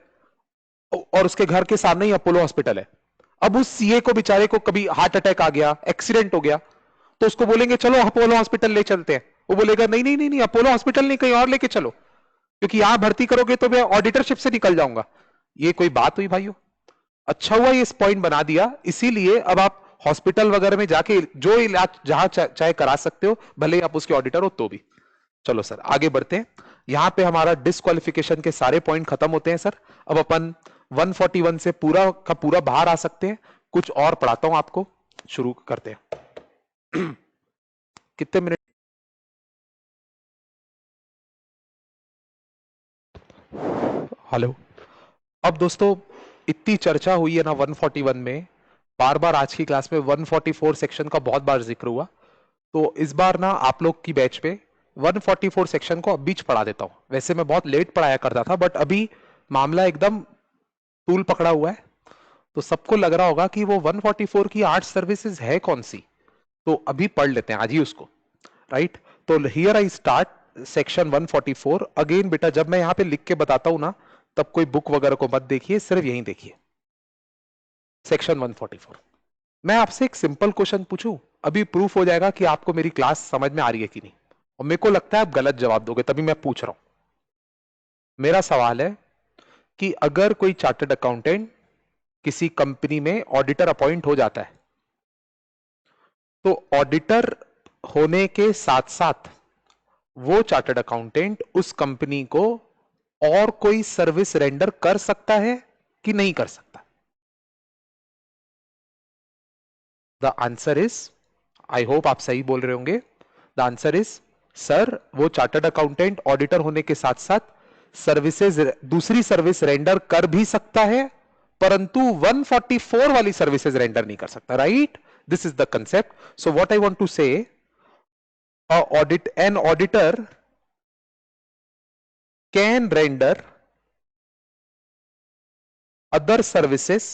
और उसके घर के सामने ही अपोलो हॉस्पिटल है। अब उस सीए को बेचारे को कभी हार्ट अटैक आ गया, एक्सीडेंट हो गया, तो उसको बोलेंगे चलो अपोलो हॉस्पिटल ले चलते हैं। वो बोलेगा नहीं नहीं नहीं नहीं, अपोलो हॉस्पिटल नहीं, कहीं और लेके चलो, क्योंकि यहां भर्ती करोगे तो मैं ऑडिटरशिप से निकल जाऊंगा। ये कोई बात हुई भाइयों? अच्छा हुआ ये इस पॉइंट बना दिया, इसीलिए अब आप हॉस्पिटल वगैरह में जाके जो इलाज जहां चाहे करा सकते हो, भले ही आप उसके ऑडिटर हो तो भी। चलो सर आगे बढ़ते हैं। यहां पे हमारा डिस्क्वालिफिकेशन के सारे पॉइंट खत्म होते हैं सर। अब अपन 141 से पूरा का पूरा बाहर आ सकते हैं। कुछ और पढ़ाता हूं आपको, शुरू करते हैं। कितने मिनट हेलो। अब दोस्तों, इतनी चर्चा हुई है ना 141 में, बार बार आज की क्लास में 144 सेक्शन का बहुत बार जिक्र हुआ, तो इस बार ना आप लोग की बैच पे 144 सेक्शन को अब बीच पढ़ा देता हूं। वैसे मैं बहुत लेट पढ़ाया करता था, बट अभी मामला एकदम तूल पकड़ा हुआ है, तो सबको लग रहा होगा कि वो 144 की आर्ट सर्विसेज है कौन सी। तो अभी पढ़ लेते हैं आज ही उसको, राइट। तो here I start section 144 again. बेटा जब मैं यहां पे लिख के बताता हूं ना, तब कोई बुक वगैरह को मत देखिए, सिर्फ यही देखिए। सेक्शन 144। मैं आपसे एक सिंपल क्वेश्चन पूछूं, अभी प्रूफ हो जाएगा कि आपको मेरी क्लास समझ में आ रही है कि नहीं। और मेरे को लगता है आप गलत जवाब दोगे, तभी मैं पूछ रहा हूं। मेरा सवाल है कि अगर कोई चार्टर्ड अकाउंटेंट किसी कंपनी में ऑडिटर अपॉइंट हो जाता है, तो ऑडिटर होने के साथ साथ वो चार्टर्ड अकाउंटेंट उस कंपनी को और कोई सर्विस रेंडर कर सकता है कि नहीं कर सकता। The answer is, I hope आप सही बोल रहे होंगे, द आंसर इज सर, वो चार्टर्ड अकाउंटेंट ऑडिटर होने के साथ साथ सर्विसेज, दूसरी सर्विस रेंडर कर भी सकता है, परंतु 144 वाली सर्विसेज रेंडर नहीं कर सकता, right. This is the concept. So what I want to say, an auditor can render other services,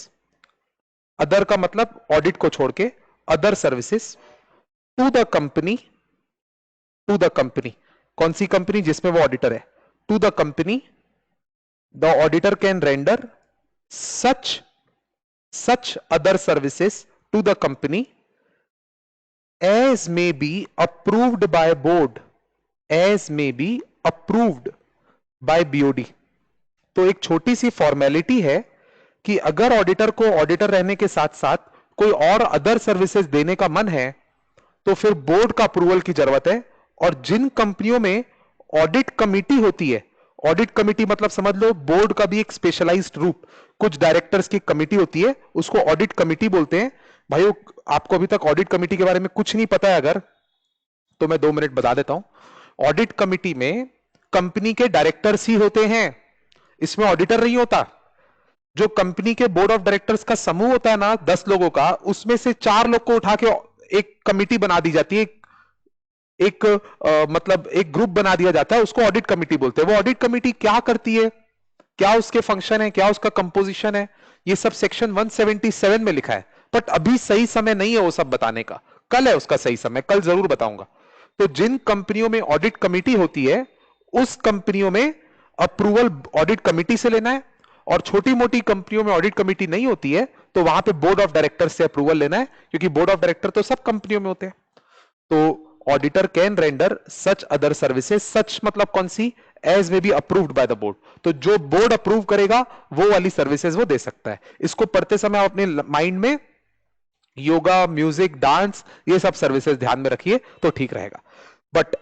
other का मतलब ऑडिट को छोड़ के, other services to the company, to the company, कौन सी कंपनी, जिसमें वो ऑडिटर है, to the company, the auditor can render such other services to the company as may be approved by board, as may be approved by BOD। तो एक छोटी सी formality है कि अगर ऑडिटर को ऑडिटर रहने के साथ साथ कोई और अदर सर्विसेज देने का मन है, तो फिर बोर्ड का अप्रूवल की जरूरत है। और जिन कंपनियों में ऑडिट कमिटी होती है, ऑडिट कमिटी मतलब समझ लो बोर्ड का भी एक स्पेशलाइज्ड रूप, कुछ डायरेक्टर्स की कमिटी होती है, उसको ऑडिट कमिटी बोलते हैं। भाइयों, आपको अभी तक ऑडिट कमिटी के बारे में कुछ नहीं पता है अगर, तो मैं 2 मिनट बता देता हूं। ऑडिट कमिटी में कंपनी के डायरेक्टर्स ही होते हैं, इसमें ऑडिटर नहीं होता। जो कंपनी के बोर्ड ऑफ डायरेक्टर्स का समूह होता है ना 10 लोगों का, उसमें से 4 लोग को उठा के एक कमिटी बना दी जाती है, एक मतलब एक ग्रुप बना दिया जाता है, उसको ऑडिट कमिटी बोलते हैं। वो ऑडिट कमिटी क्या करती है, क्या उसके फंक्शन है, क्या उसका कंपोजिशन है, ये सब सेक्शन 177 में लिखा है। बट अभी सही समय नहीं है वो सब बताने का, कल है उसका सही समय, कल जरूर बताऊंगा। तो जिन कंपनियों में ऑडिट कमिटी होती है, उस कंपनियों में अप्रूवल ऑडिट कमिटी से लेना है, और छोटी मोटी कंपनियों में ऑडिट कमिटी नहीं होती है, तो वहां पे बोर्ड ऑफ डायरेक्टर से अप्रूवल लेना है, क्योंकि बोर्ड ऑफ डायरेक्टर तो सब कंपनियों में होते हैं। तो auditor can render such other services, such मतलब कौन सी, as may be approved by the board. तो जो बोर्ड अप्रूव करेगा वो वाली सर्विसेज वो दे सकता है। इसको पढ़ते समय आप अपने माइंड में योगा, म्यूजिक, डांस, ये सब सर्विसेज ध्यान में रखिए तो ठीक रहेगा। बट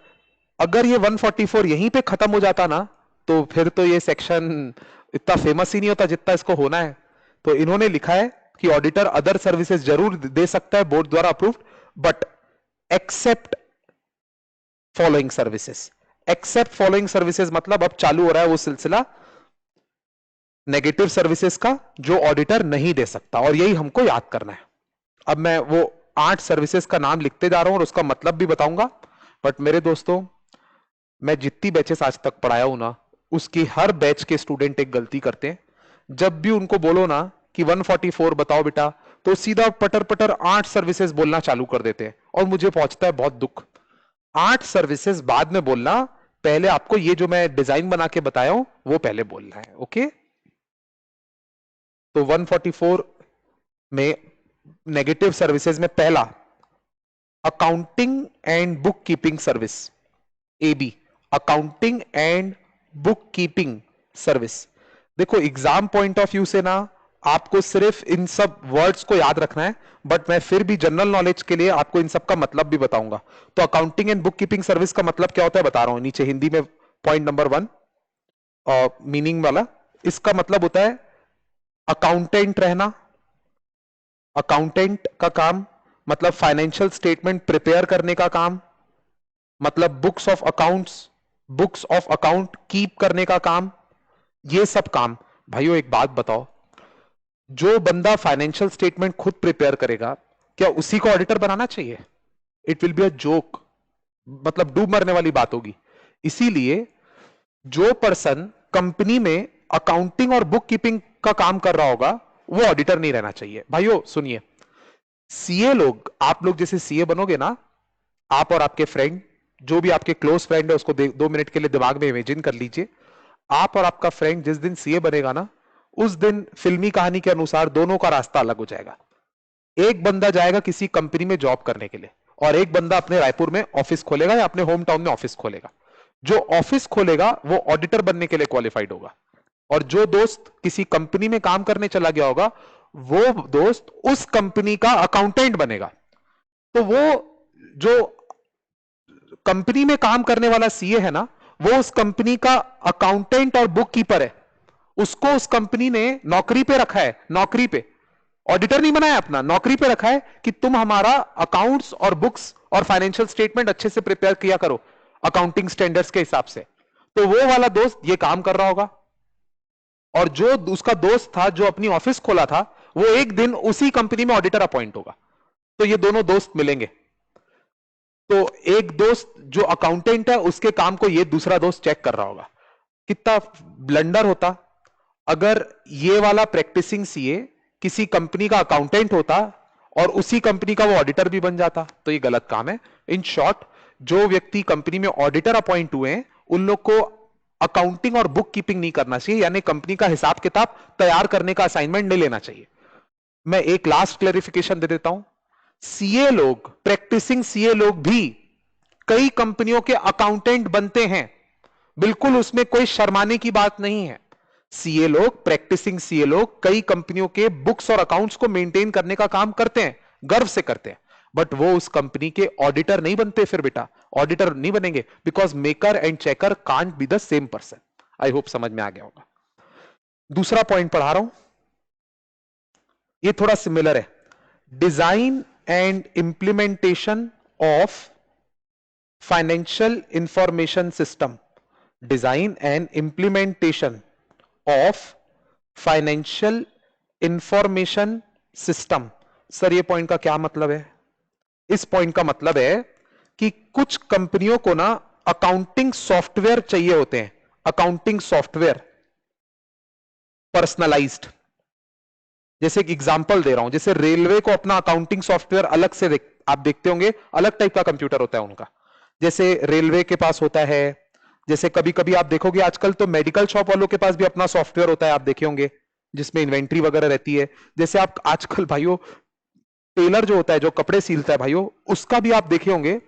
अगर ये 144 यहीं पे खत्म हो जाता ना, तो फिर तो ये सेक्शन इतना फेमस ही नहीं होता जितना इसको होना है। तो इन्होंने लिखा है कि ऑडिटर अदर सर्विसेज जरूर दे सकता है बोर्ड द्वारा approved, but except following services. Except following services मतलब अब चालू हो रहा है वो सिलसिला नेगेटिव सर्विसेज का, जो ऑडिटर नहीं दे सकता, और यही हमको याद करना है। अब मैं वो 8 सर्विसेज का नाम लिखते जा रहा हूं और उसका मतलब भी बताऊंगा। बट मेरे दोस्तों, मैं जितनी बैचेस आज तक पढ़ाया हूं ना, उसकी हर बैच के स्टूडेंट एक गलती करते हैं। जब भी उनको बोलो ना कि 144 बताओ बेटा, तो सीधा पटर पटर 8 सर्विसेज बोलना चालू कर देते हैं, और मुझे पहुंचता है बहुत दुख। 8 सर्विसेज बाद में बोलना, पहले आपको ये जो मैं डिजाइन बना के बताया हूं वो पहले बोलना है, ओके। तो 144 में नेगेटिव सर्विसेज में पहला accounting and book keeping service, AB, accounting and book keeping service. देखो एग्जाम पॉइंट ऑफ व्यू से ना आपको सिर्फ इन सब वर्ड्स को याद रखना है, बट मैं फिर भी जनरल नॉलेज के लिए आपको इन सब का मतलब भी बताऊंगा। तो accounting and book keeping service का मतलब क्या होता है बता रहा हूं, नीचे हिंदी में पॉइंट नंबर 1 मीनिंग वाला। इसका मतलब होता है अकाउंटेंट रहना। अकाउंटेंट का काम मतलब फाइनेंशियल स्टेटमेंट प्रिपेयर करने का काम, मतलब बुक्स ऑफ अकाउंट कीप करने का काम, ये सब काम। भाइयों एक बात बताओ, जो बंदा फाइनेंशियल स्टेटमेंट खुद प्रिपेयर करेगा, क्या उसी को ऑडिटर बनाना चाहिए? It will be a joke, मतलब डूब मरने वाली बात होगी। इसीलिए जो पर्सन कंपनी में अकाउंटिंग और बुक कीपिंग का काम कर रहा होगा वो ऑडिटर नहीं रहना चाहिए। भाइयों सुनिए, सीए लोग, आप लोग जैसे सीए बनोगे ना, आप और आपके फ्रेंड, जो भी आपके क्लोज फ्रेंड है उसको 2 मिनट के लिए दिमाग में इमेजिन कर लीजिए। आप और आपका फ्रेंड जिस दिन सीए बनेगा ना, उस दिन फिल्मी कहानी के अनुसार दोनों का रास्ता अलग हो जाएगा। एक बंदा जाएगा किसी कंपनी में जॉब करने के लिए और एक बंदा अपने रायपुर में ऑफिस खोलेगा या अपने होम टाउन में ऑफिस खोलेगा। जो ऑफिस खोलेगा वो ऑडिटर बनने के लिए क्वालिफाइड होगा, और जो दोस्त किसी कंपनी में काम करने चला गया होगा वो दोस्त उस कंपनी का अकाउंटेंट बनेगा। तो वो जो कंपनी में काम करने वाला सीए है ना, वो उस कंपनी का अकाउंटेंट और बुक कीपर है। उसको उस कंपनी ने नौकरी पे रखा है, नौकरी पे, ऑडिटर नहीं बनाया अपना, नौकरी पे रखा है कि तुम हमारा अकाउंट्स और बुक्स और फाइनेंशियल स्टेटमेंट अच्छे से प्रिपेयर किया करो अकाउंटिंग स्टैंडर्ड्स के हिसाब से। तो वो वाला दोस्त ये काम कर रहा होगा, और जो उसका दोस्त था जो अपनी ऑफिस खोला था, वो एक दिन उसी कंपनी में ऑडिटर अपॉइंट होगा। तो ये दोनों दोस्त मिलेंगे। तो एक दोस्त जो अकाउंटेंट है उसके काम को ये दूसरा दोस्त चेक कर रहा होगा। कितना ब्लंडर होता अगर ये वाला प्रैक्टिसिंग सीए किसी कंपनी का अकाउंटेंट होता और उसी कंपनी का वो ऑडिटर भी बन जाता। तो ये गलत काम है। इन शॉर्ट, जो व्यक्ति कंपनी में ऑडिटर अपॉइंट हुए हैं उन लोग को अकाउंटिंग और बुक कीपिंग नहीं करना चाहिए, यानी कंपनी का हिसाब किताब तैयार करने का असाइनमेंट नहीं लेना चाहिए। मैं एक लास्ट क्लेरिफिकेशन दे देता हूं, सीए लोग, प्रैक्टिसिंग सीए लोग भी कई कंपनियों के अकाउंटेंट बनते हैं, बिल्कुल उसमें कोई शर्माने की बात नहीं है। सीए लोग, प्रैक्टिसिंग सीए लोग कई कंपनियों के बुक्स और अकाउंट्स को मेंटेन करने का काम करते हैं, गर्व से करते हैं, बट वो उस कंपनी के ऑडिटर नहीं बनते। फिर बेटा ऑडिटर नहीं बनेंगे, because maker and checker can't be the same person. I hope समझ में आ गया होगा। दूसरा पॉइंट पढ़ा रहा हूं, ये थोड़ा सिमिलर है। Design and implementation of financial information system. Design and implementation of financial information system. Sir ये पॉइंट का क्या मतलब है? इस पॉइंट का मतलब है कि कुछ कंपनियों को ना अकाउंटिंग सॉफ्टवेयर चाहिए होते हैं, अकाउंटिंग सॉफ्टवेयर पर्सनलाइज्ड। जैसे एक एग्जांपल दे रहा हूं, जैसे रेलवे को अपना अकाउंटिंग सॉफ्टवेयर अलग से आप देखते होंगे, अलग टाइप का कंप्यूटर होता है उनका, जैसे रेलवे के पास होता है। जैसे कभी कभी आप देखोगे आजकल तो मेडिकल शॉप वालों के पास भी अपना सॉफ्टवेयर होता है, आप देखे होंगे, जिसमें इन्वेंट्री वगैरह रहती है। जैसे आप आजकल भाइयों, टेलर जो होता है जो कपड़े सीलता है भाइयों, उसका भी आप देखे होंगे।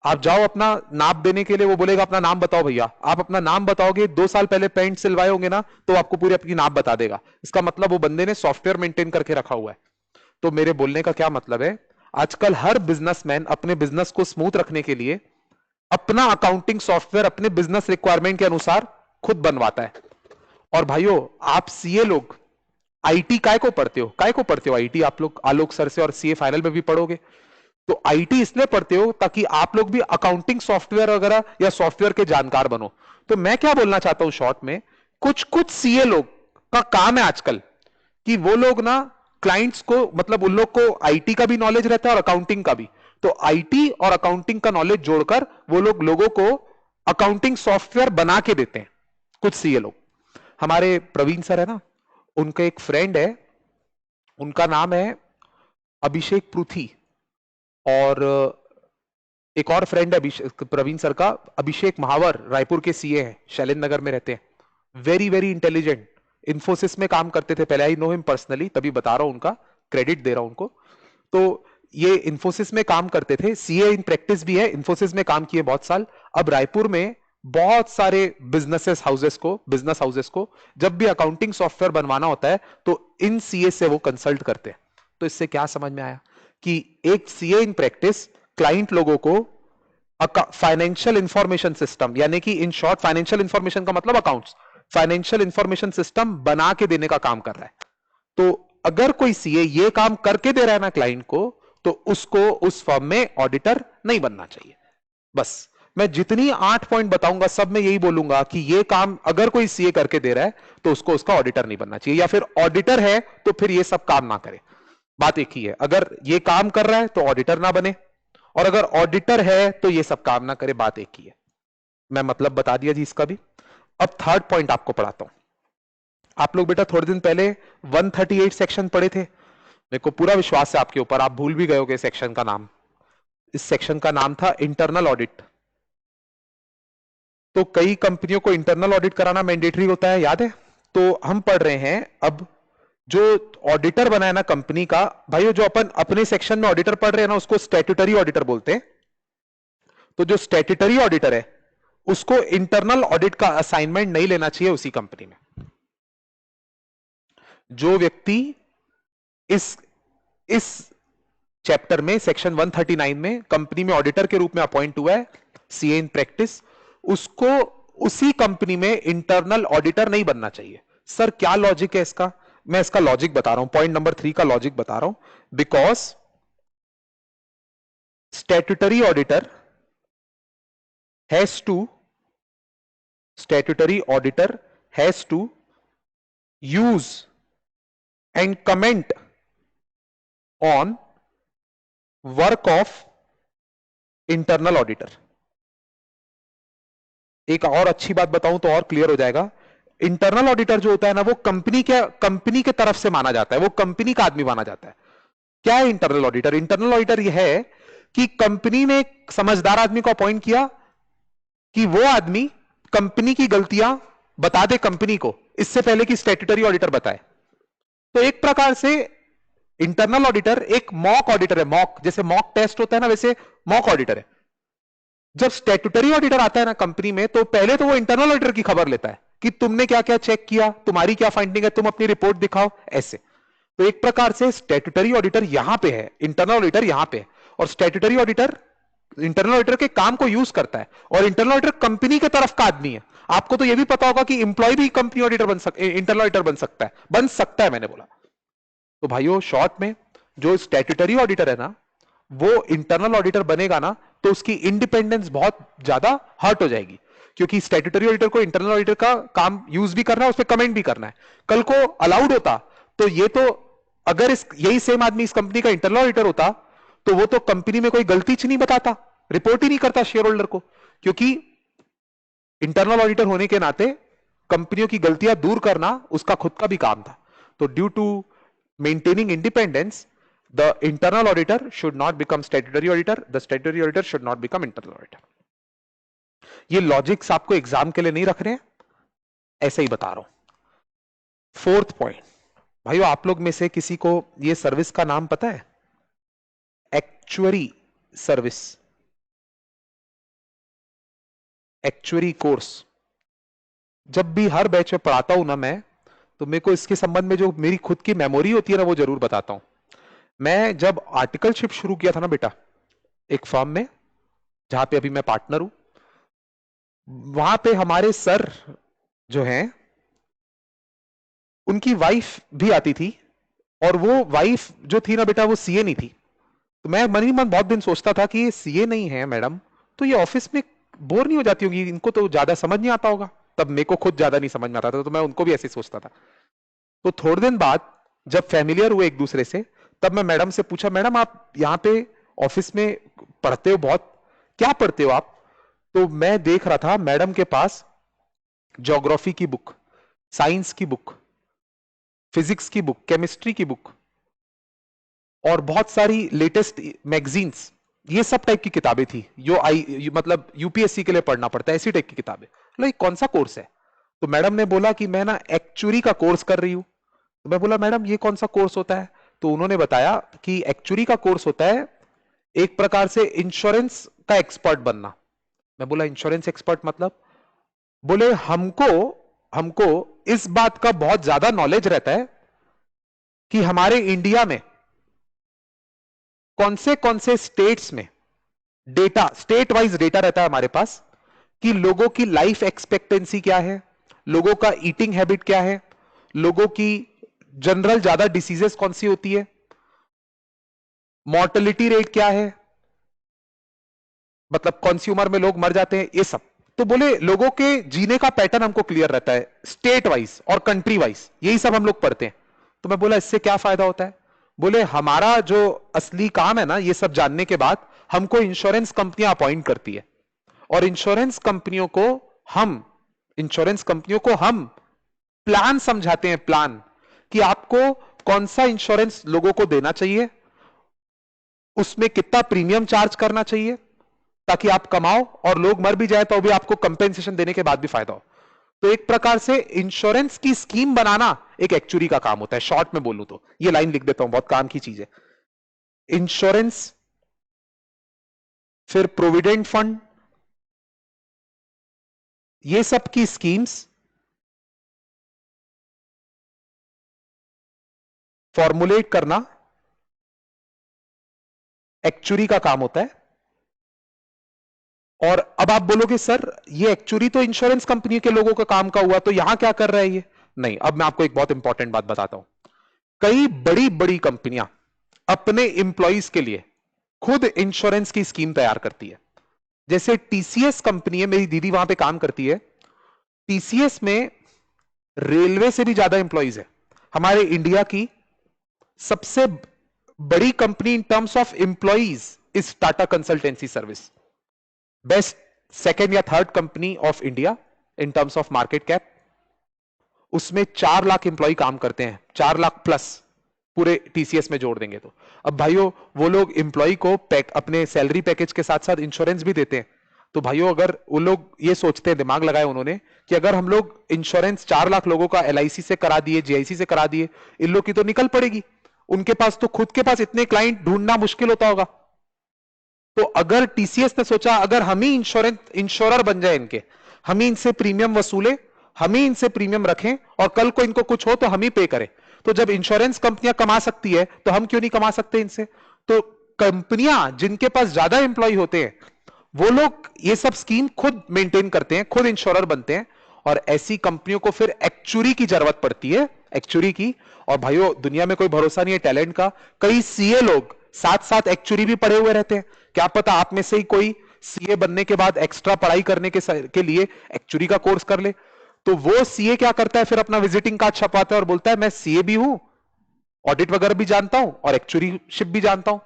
आप जाओ अपना नाप देने के लिए, वो बोलेगा अपना नाम बताओ भैया। आप अपना नाम बताओगे, 2 साल पहले पैंट सिलवाए होंगे ना, तो आपको पूरी अपनी नाप बता देगा। इसका मतलब वो बंदे ने सॉफ्टवेयर मेंटेन करके रखा हुआ है। तो मेरे बोलने का क्या मतलब है, आजकल हर बिजनेसमैन अपने बिजनेस को स्मूथ रखने के लिए अपना अकाउंटिंग सॉफ्टवेयर अपने बिजनेस रिक्वायरमेंट के अनुसार खुद बनवाता है। और भाइयों आप सीए लोग आईटी काय को पढ़ते हो? काय को पढ़ते हो आईटी आप लोग? आलोक सर से और सीए फाइनल में भी पढ़ोगे। तो आईटी इसलिए पढ़ते हो ताकि आप लोग भी अकाउंटिंग सॉफ्टवेयर वगैरह या सॉफ्टवेयर के जानकार बनो। तो मैं क्या बोलना चाहता हूं शॉर्ट में, कुछ कुछ सीए लोग का काम है आजकल कि वो लोग ना क्लाइंट्स को, मतलब उन लोग को आईटी का भी नॉलेज रहता है और अकाउंटिंग का भी। तो आईटी और अकाउंटिंग का नॉलेज जोड़कर वो लोग लोगों को अकाउंटिंग सॉफ्टवेयर बना के देते हैं, कुछ सीए लोग। हमारे प्रवीण सर है ना, उनका एक फ्रेंड है, उनका नाम है अभिषेक पृथी, और एक और फ्रेंड है अभिषेक, प्रवीण सर का, अभिषेक महावर, रायपुर के सीए हैं, शैलेंद्र नगर में रहते हैं। वेरी वेरी इंटेलिजेंट, इंफोसिस में काम करते थे पहले। आई नो हिम पर्सनली, तभी बता रहा हूं, उनका क्रेडिट दे रहा हूं उनको। तो ये इंफोसिस में काम करते थे, सीए इन प्रैक्टिस भी है, इंफोसिस में काम किए बहुत साल। अब रायपुर में बहुत सारे बिजनेस हाउसेस को जब भी अकाउंटिंग सॉफ्टवेयर बनवाना होता है तो इन सीए से वो कंसल्ट करते हैं। तो इससे क्या समझ में आया कि एक सीए इन प्रैक्टिस क्लाइंट लोगों को फाइनेंशियल इंफॉर्मेशन सिस्टम, यानी कि इन शॉर्ट फाइनेंशियल इंफॉर्मेशन का मतलब अकाउंट्स, फाइनेंशियल इंफॉर्मेशन सिस्टम बना के देने का काम कर रहा है। तो अगर कोई सीए ये काम करके दे रहा है ना क्लाइंट को, तो उसको उस फर्म में ऑडिटर नहीं बनना चाहिए। बस मैं जितनी 8 पॉइंट बताऊंगा सब में यही बोलूंगा कि ये काम अगर कोई सीए करके दे रहा है तो उसको उसका ऑडिटर नहीं बनना चाहिए, या फिर ऑडिटर है तो फिर ये सब काम ना करे। बात एक ही है, अगर ये काम कर रहा है तो ऑडिटर ना बने, और अगर ऑडिटर है तो ये सब काम ना करे, बात एक ही है। मैं मतलब बता दिया जी इसका भी। अब थर्ड पॉइंट आपको पढ़ाता हूं। आप लोग बेटा थोड़े दिन पहले 138 सेक्शन पढ़े थे, मेरे को पूरा विश्वास है आपके ऊपर, आप भूल भी गए होगे सेक्शन का नाम। इस सेक्शन का नाम था इंटरनल ऑडिट। तो कई कंपनियों को इंटरनल ऑडिट कराना मैंडेटरी होता है, याद है? तो हम पढ़ रहे हैं अब जो ऑडिटर बना है ना कंपनी का, भाइयों जो अपन अपने सेक्शन में ऑडिटर पढ़ रहे हैं ना उसको स्टैट्यूटरी ऑडिटर बोलते हैं। तो जो स्टैट्यूटरी ऑडिटर है उसको इंटरनल ऑडिट का असाइनमेंट नहीं लेना चाहिए उसी कंपनी में। जो व्यक्ति इस इस चैप्टर में सेक्शन 139 में कंपनी में ऑडिटर के रूप में अपॉइंट हुआ है, सीए इन प्रैक्टिस, उसको उसी कंपनी में इंटरनल ऑडिटर नहीं बनना चाहिए। सर क्या लॉजिक है इसका? मैं इसका लॉजिक बता रहा हूं, पॉइंट नंबर 3 का लॉजिक बता रहा हूं। Because statutory auditor has to statutory auditor has to use and comment on work of internal auditor। एक और अच्छी बात बताऊं तो और क्लियर हो जाएगा। इंटरनल ऑडिटर जो होता है ना वो कंपनी के तरफ से माना जाता है, वो कंपनी का आदमी माना जाता है। क्या है इंटरनल ऑडिटर? इंटरनल ऑडिटर यह है कि कंपनी ने एक समझदार आदमी को अपॉइंट किया कि वो आदमी कंपनी की गलतियां बता दे कंपनी को इससे पहले कि स्टैट्यूटरी ऑडिटर बताए। तो एक प्रकार से इंटरनल ऑडिटर एक मॉक ऑडिटर है, मॉक जैसे मॉक टेस्ट होता है ना वैसे मॉक ऑडिटर है। जब स्टैट्यूटरी ऑडिटर आता है ना कंपनी में तो पहले तो वो इंटरनल ऑडिटर की खबर लेता है कि तुमने क्या क्या चेक किया, तुम्हारी क्या फाइंडिंग है, तुम अपनी रिपोर्ट दिखाओ, ऐसे। तो एक प्रकार से स्टैट्यूटरी ऑडिटर यहां पे है, इंटरनल ऑडिटर यहां पे है, और स्टैट्यूटरी ऑडिटर इंटरनल ऑडिटर के काम को यूज करता है, और इंटरनल ऑडिटर कंपनी के तरफ का आदमी है। आपको तो यह भी पता होगा कि इंप्लॉय भी कंपनी ऑडिटर इंटरनल ऑडिटर बन सकता है मैंने बोला। तो भाइयों शॉर्ट में जो स्टैट्यूटरी ऑडिटर है ना वो इंटरनल ऑडिटर बनेगा ना तो उसकी इंडिपेंडेंस बहुत ज्यादा हर्ट हो जाएगी, क्योंकि स्टैट्यूटरी ऑडिटर को इंटरनल ऑडिटर का काम यूज भी करना है, उस पर कमेंट भी करना है। कल को अलाउड होता तो ये तो अगर यही सेम आदमी इस कंपनी का इंटरनल ऑडिटर होता तो वो तो कंपनी में कोई गलती नहीं बताता, रिपोर्ट ही नहीं करता शेयर होल्डर को, क्योंकि इंटरनल ऑडिटर होने के नाते कंपनियों की गलतियां दूर करना उसका खुद का भी काम था। तो due to maintaining independence the internal auditor should not become statutory auditor, the statutory auditor should not become internal auditor। ये लॉजिक्स आपको एग्जाम के लिए नहीं रख रहे हैं, ऐसे ही बता रहा हूं। फोर्थ पॉइंट, भाइयों आप लोग में से किसी को ये सर्विस का नाम पता है? Actuary service, actuary course. जब भी हर बैच में पढ़ाता हूं ना मैं, तो मेरे को इसके संबंध में जो मेरी खुद की मेमोरी होती है ना वो जरूर बताता हूं। मैं जब आर्टिकलशिप शुरू किया था ना बेटा एक फर्म में जहां पे अभी मैं पार्टनर हूं, वहां पे हमारे सर जो हैं उनकी वाइफ भी आती थी, और वो वाइफ जो थी ना बेटा वो सीए नहीं थी। तो मैं मन ही मन बहुत दिन सोचता था कि ये सीए नहीं है मैडम तो ये ऑफिस में बोर नहीं हो जाती होगी, इनको तो ज्यादा समझ नहीं आता होगा। तब मेरे को खुद ज्यादा नहीं समझ में आता था तो मैं उनको भी ऐसे सोचता था। तो थोड़े दिन बाद जब फैमिलियर हुए एक दूसरे से, तब मैं मैडम से पूछा, मैडम आप यहाँ पे ऑफिस में पढ़ते हो बहुत, क्या पढ़ते हो आप? तो मैं देख रहा था मैडम के पास ज्योग्राफी की बुक, साइंस की बुक, फिजिक्स की बुक, केमिस्ट्री की बुक, और बहुत सारी लेटेस्ट मैगजीन्स, ये सब टाइप की किताबें थी जो मतलब यूपीएससी के लिए पढ़ना पड़ता है, ऐसी टाइप की किताबें। लाइक कौन सा कोर्स है? तो मैडम ने बोला कि मैं ना एक्चुअरी का कोर्स कर रही हूं। तो मैं बोला मैडम ये कौन सा कोर्स होता है? तो उन्होंने बताया कि एक्चुअरी का कोर्स होता है एक प्रकार से इंश्योरेंस का एक्सपर्ट बनना। मैं बोला इंश्योरेंस एक्सपर्ट मतलब? बोले हमको हमको इस बात का बहुत ज्यादा नॉलेज रहता है कि हमारे इंडिया में कौन से स्टेट्स में डेटा, स्टेट वाइज डेटा रहता है हमारे पास कि लोगों की लाइफ एक्सपेक्टेंसी क्या है, लोगों का ईटिंग हैबिट क्या है, लोगों की जनरल ज्यादा डिसीजेस कौन सी होती है, मॉर्टेलिटी रेट क्या है, मतलब कंज्यूमर में लोग मर जाते हैं, ये सब। तो बोले लोगों के जीने का पैटर्न हमको क्लियर रहता है स्टेट वाइज और कंट्री वाइज, यही सब हम लोग पढ़ते हैं। तो मैं बोला इससे क्या फायदा होता है? बोले हमारा जो असली काम है ना, ये सब जानने के बाद हमको इंश्योरेंस कंपनियां अपॉइंट करती है, और इंश्योरेंस कंपनियों को हम प्लान समझाते हैं, प्लान कि आपको कौन सा इंश्योरेंस लोगों को देना चाहिए, उसमें कितना प्रीमियम चार्ज करना चाहिए, ताकि आप कमाओ और लोग मर भी जाए तो भी आपको कंपेंसेशन देने के बाद भी फायदा हो। तो एक प्रकार से इंश्योरेंस की स्कीम बनाना एक एक्चुरी का काम होता है, शॉर्ट में बोलूं तो। ये लाइन लिख देता हूं, बहुत काम की चीज है। इंश्योरेंस, फिर प्रोविडेंट फंड, ये सब की स्कीम्स फॉर्मुलेट करना एक्चुरी का काम होता है। और अब आप बोलोगे सर ये एक्चुअली तो इंश्योरेंस कंपनी के लोगों का काम का हुआ, तो यहां क्या कर रहा है ये? नहीं, अब मैं आपको एक बहुत इंपॉर्टेंट बात बताता हूं। कई बड़ी बड़ी कंपनियां अपने इंप्लॉइज के लिए खुद इंश्योरेंस की स्कीम तैयार करती है। जैसे टीसीएस कंपनी है, मेरी दीदी वहां पे काम करती है। टीसीएस में रेलवे से भी ज्यादा इंप्लॉइज है। हमारे इंडिया की सबसे बड़ी company in terms of employees is Tata Consultancy Service. Best second या third company of India in terms of market cap. उसमें 4 लाख इंप्लॉय काम करते हैं, 4 लाख प्लस पूरे टीसीएस में जोड़ देंगे तो। अब भाइयों वो लोग इंप्लॉय को अपने सैलरी पैकेज के साथ साथ इंश्योरेंस भी देते हैं। तो भाइयों अगर वो लोग ये सोचते हैं, दिमाग लगाया उन्होंने कि अगर हम लोग इंश्योरेंस 4 लाख लोगों का एलआईसी से करा दिए, जीआईसी से करा दिए, इन लोग की तो निकल पड़ेगी। उनके पास तो खुद के पास इतने क्लाइंट ढूंढना मुश्किल होता होगा। तो अगर टीसीएस ने सोचा अगर हम ही इंश्योरर बन जाए इनके, हम ही इनसे प्रीमियम वसूले, हम ही इनसे प्रीमियम रखें और कल को इनको कुछ हो तो हम ही पे करें। तो जब इंश्योरेंस कंपनियां कमा सकती है तो हम क्यों नहीं कमा सकते इनसे? तो कंपनियां जिनके पास ज्यादा एम्प्लॉय होते हैं वो लोग ये सब स्कीम खुद मेंटेन करते हैं, खुद इंश्योरर बनते हैं। और ऐसी कंपनियों को फिर एक्चुरी की जरूरत पड़ती है, एक्चुरी की। और भाइयों दुनिया में कोई भरोसा नहीं है टैलेंट का। कई सीए लोग साथ साथ एक्चुरी भी पढ़े हुए रहते हैं। क्या पता आप में से ही कोई सीए बनने के बाद एक्स्ट्रा पढ़ाई करने के लिए एक्चुरी का कोर्स कर ले। तो वो सीए क्या करता है, फिर अपना विजिटिंग कार्ड छपवाता है और बोलता है मैं सीए भी हूं, ऑडिट वगैरह भी जानता हूं और एक्चुरीशिप भी जानता हूं।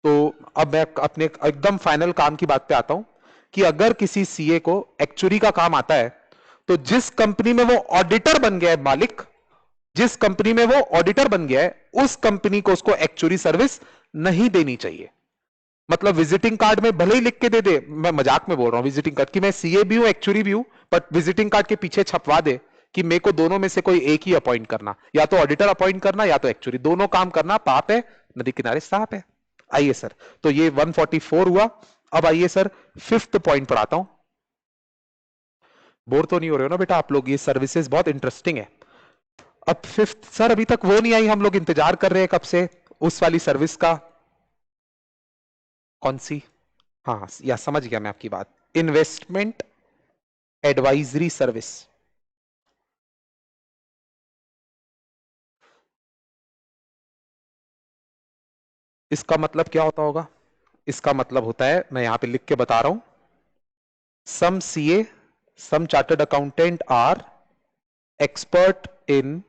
तो अब मैं अपने एकदम फाइनल काम की बात पे आता हूं कि अगर किसी सीए को एक्चुरी का काम आता है तो जिस कंपनी में वो ऑडिटर बन गया है मालिक, जिस कंपनी में वो ऑडिटर बन गया है उस कंपनी को उसको एक्चुरी सर्विस नहीं देनी चाहिए। मतलब विजिटिंग कार्ड में भले ही लिख के दे दे, मैं मजाक में बोल रहा हूं, विजिटिंग कार्ड कि मैं सीए भी हूं एक्चुरी भी हूं, बट विजिटिंग कार्ड के पीछे छपवा दे कि मेरे को दोनों में से कोई एक ही अपॉइंट करना, या तो ऑडिटर अपॉइंट करना या तो एक्चुरी, दोनों काम करना पाप है, नदी किनारे साफ है। आइए सर, तो ये 144 हुआ। अब आइए सर फिफ्थ पॉइंट पर आता हूं। बोर तो नहीं हो रहे हो ना बेटा आप लोग? ये सर्विसेज बहुत इंटरेस्टिंग है। अब फिफ्थ सर, अभी तक वो नहीं आई, हम लोग इंतजार कर रहे हैं कब से उस वाली सर्विस का। कौन सी? हाँ या समझ गया मैं आपकी बात, इन्वेस्टमेंट एडवाइजरी सर्विस। इसका मतलब क्या होता होगा? इसका मतलब होता है, मैं यहां पे लिख के बता रहा हूं, some CA, some chartered accountant are expert in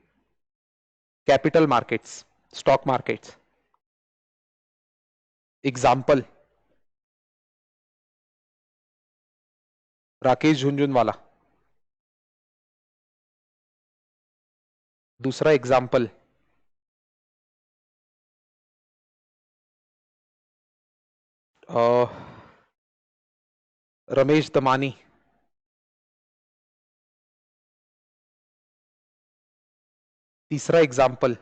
capital markets, stock markets. Example Rakesh Jhunjhunwala. दूसरा एग्जाम्पल रमेश दमानी। तीसरा एग्जाम्पल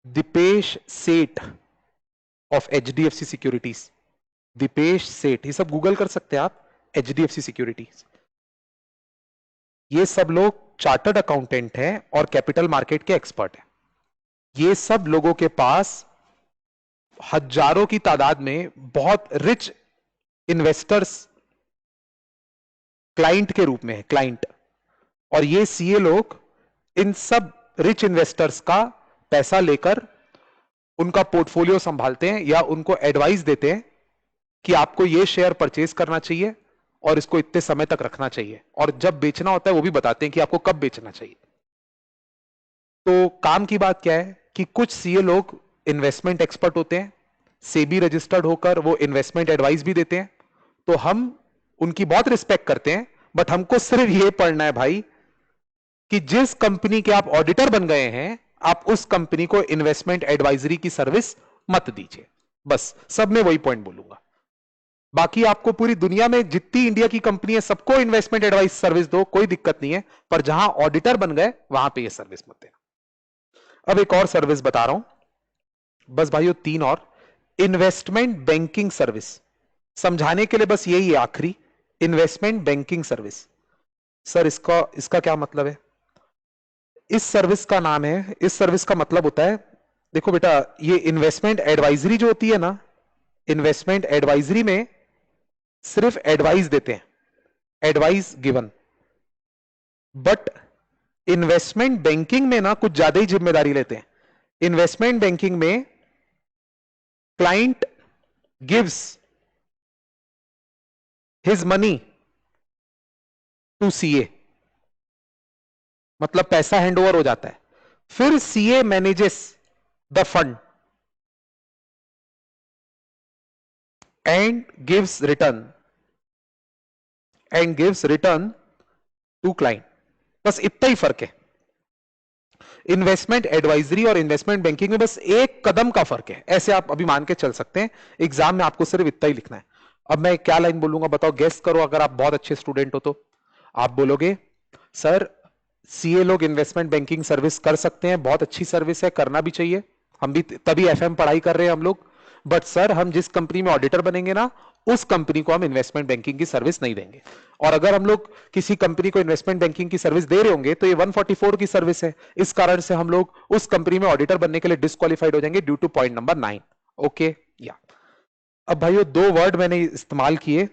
दीपेश सेठ ऑफ एचडीएफसी सिक्योरिटीज। दीपेश सेठ, ये सब गूगल कर सकते हैं आप, एचडीएफसी सिक्योरिटीज। ये सब लोग चार्टर्ड अकाउंटेंट हैं और कैपिटल मार्केट के एक्सपर्ट हैं। ये सब लोगों के पास हजारों की तादाद में बहुत रिच इन्वेस्टर्स क्लाइंट के रूप में है, क्लाइंट। और ये सीए लोग इन सब रिच इन्वेस्टर्स का पैसा लेकर उनका पोर्टफोलियो संभालते हैं या उनको एडवाइस देते हैं कि आपको ये शेयर परचेज करना चाहिए और इसको इतने समय तक रखना चाहिए, और जब बेचना होता है वो भी बताते हैं कि आपको कब बेचना चाहिए। तो काम की बात क्या है कि कुछ सीए लोग इन्वेस्टमेंट एक्सपर्ट होते हैं, सेबी रजिस्टर्ड होकर वो इन्वेस्टमेंट एडवाइस भी देते हैं, तो हम उनकी बहुत रिस्पेक्ट करते हैं। बट हमको सिर्फ ये पढ़ना है भाई कि जिस कंपनी के आप ऑडिटर बन गए हैं, आप उस कंपनी को इन्वेस्टमेंट एडवाइजरी की सर्विस मत दीजिए। बस सब में वही पॉइंट बोलूंगा। बाकी आपको पूरी दुनिया में जितनी इंडिया की कंपनी है सबको इन्वेस्टमेंट एडवाइस सर्विस दो, कोई दिक्कत नहीं है, पर जहां ऑडिटर बन गए वहां पे ये सर्विस मत देना। अब एक और सर्विस बता रहा हूं, बस भाइयों तीन और। इन्वेस्टमेंट बैंकिंग सर्विस, समझाने के लिए बस यही है आखिरी, इन्वेस्टमेंट बैंकिंग सर्विस। सर इसका इसका क्या मतलब है? इस सर्विस का नाम है, इस सर्विस का मतलब होता है, देखो बेटा, ये इन्वेस्टमेंट एडवाइजरी जो होती है ना, इन्वेस्टमेंट एडवाइजरी में सिर्फ एडवाइस देते हैं, advice given. But investment banking में ना कुछ ज्यादा ही जिम्मेदारी लेते हैं। इन्वेस्टमेंट बैंकिंग में client gives his money to CA, मतलब पैसा हैंडओवर हो जाता है, फिर CA manages the fund and gives return to client. बस इतना ही फर्क है। इन्वेस्टमेंट एडवाइजरी और इन्वेस्टमेंट बैंकिंग में बस एक कदम का फर्क है, ऐसे आप अभी मान के चल सकते हैं। एग्जाम में आपको सिर्फ इतना ही लिखना है। अब मैं क्या लाइन बोलूंगा बताओ, गेस करो। अगर आप बहुत अच्छे स्टूडेंट हो तो आप बोलोगे सर सीए लोग इन्वेस्टमेंट बैंकिंग सर्विस कर सकते हैं, बहुत अच्छी सर्विस है, करना भी चाहिए, हम भी तभी एफएम पढ़ाई कर रहे हैं हम लोग। बट सर हम जिस कंपनी में ऑडिटर बनेंगे ना, उस कंपनी को हम इन्वेस्टमेंट बैंकिंग की सर्विस नहीं देंगे। और अगर हम लोग किसी कंपनी को इन्वेस्टमेंट बैंकिंग की सर्विस दे रहे होंगे तो ये 144 की सर्विस है, इस कारण से हम लोग उस कंपनी में ऑडिटर बनने के लिए डिस्क्वालिफाइड हो जाएंगे due two point number 9। Okay या। अब भाइयों दो वर्ड मैंने इस्तेमाल किए,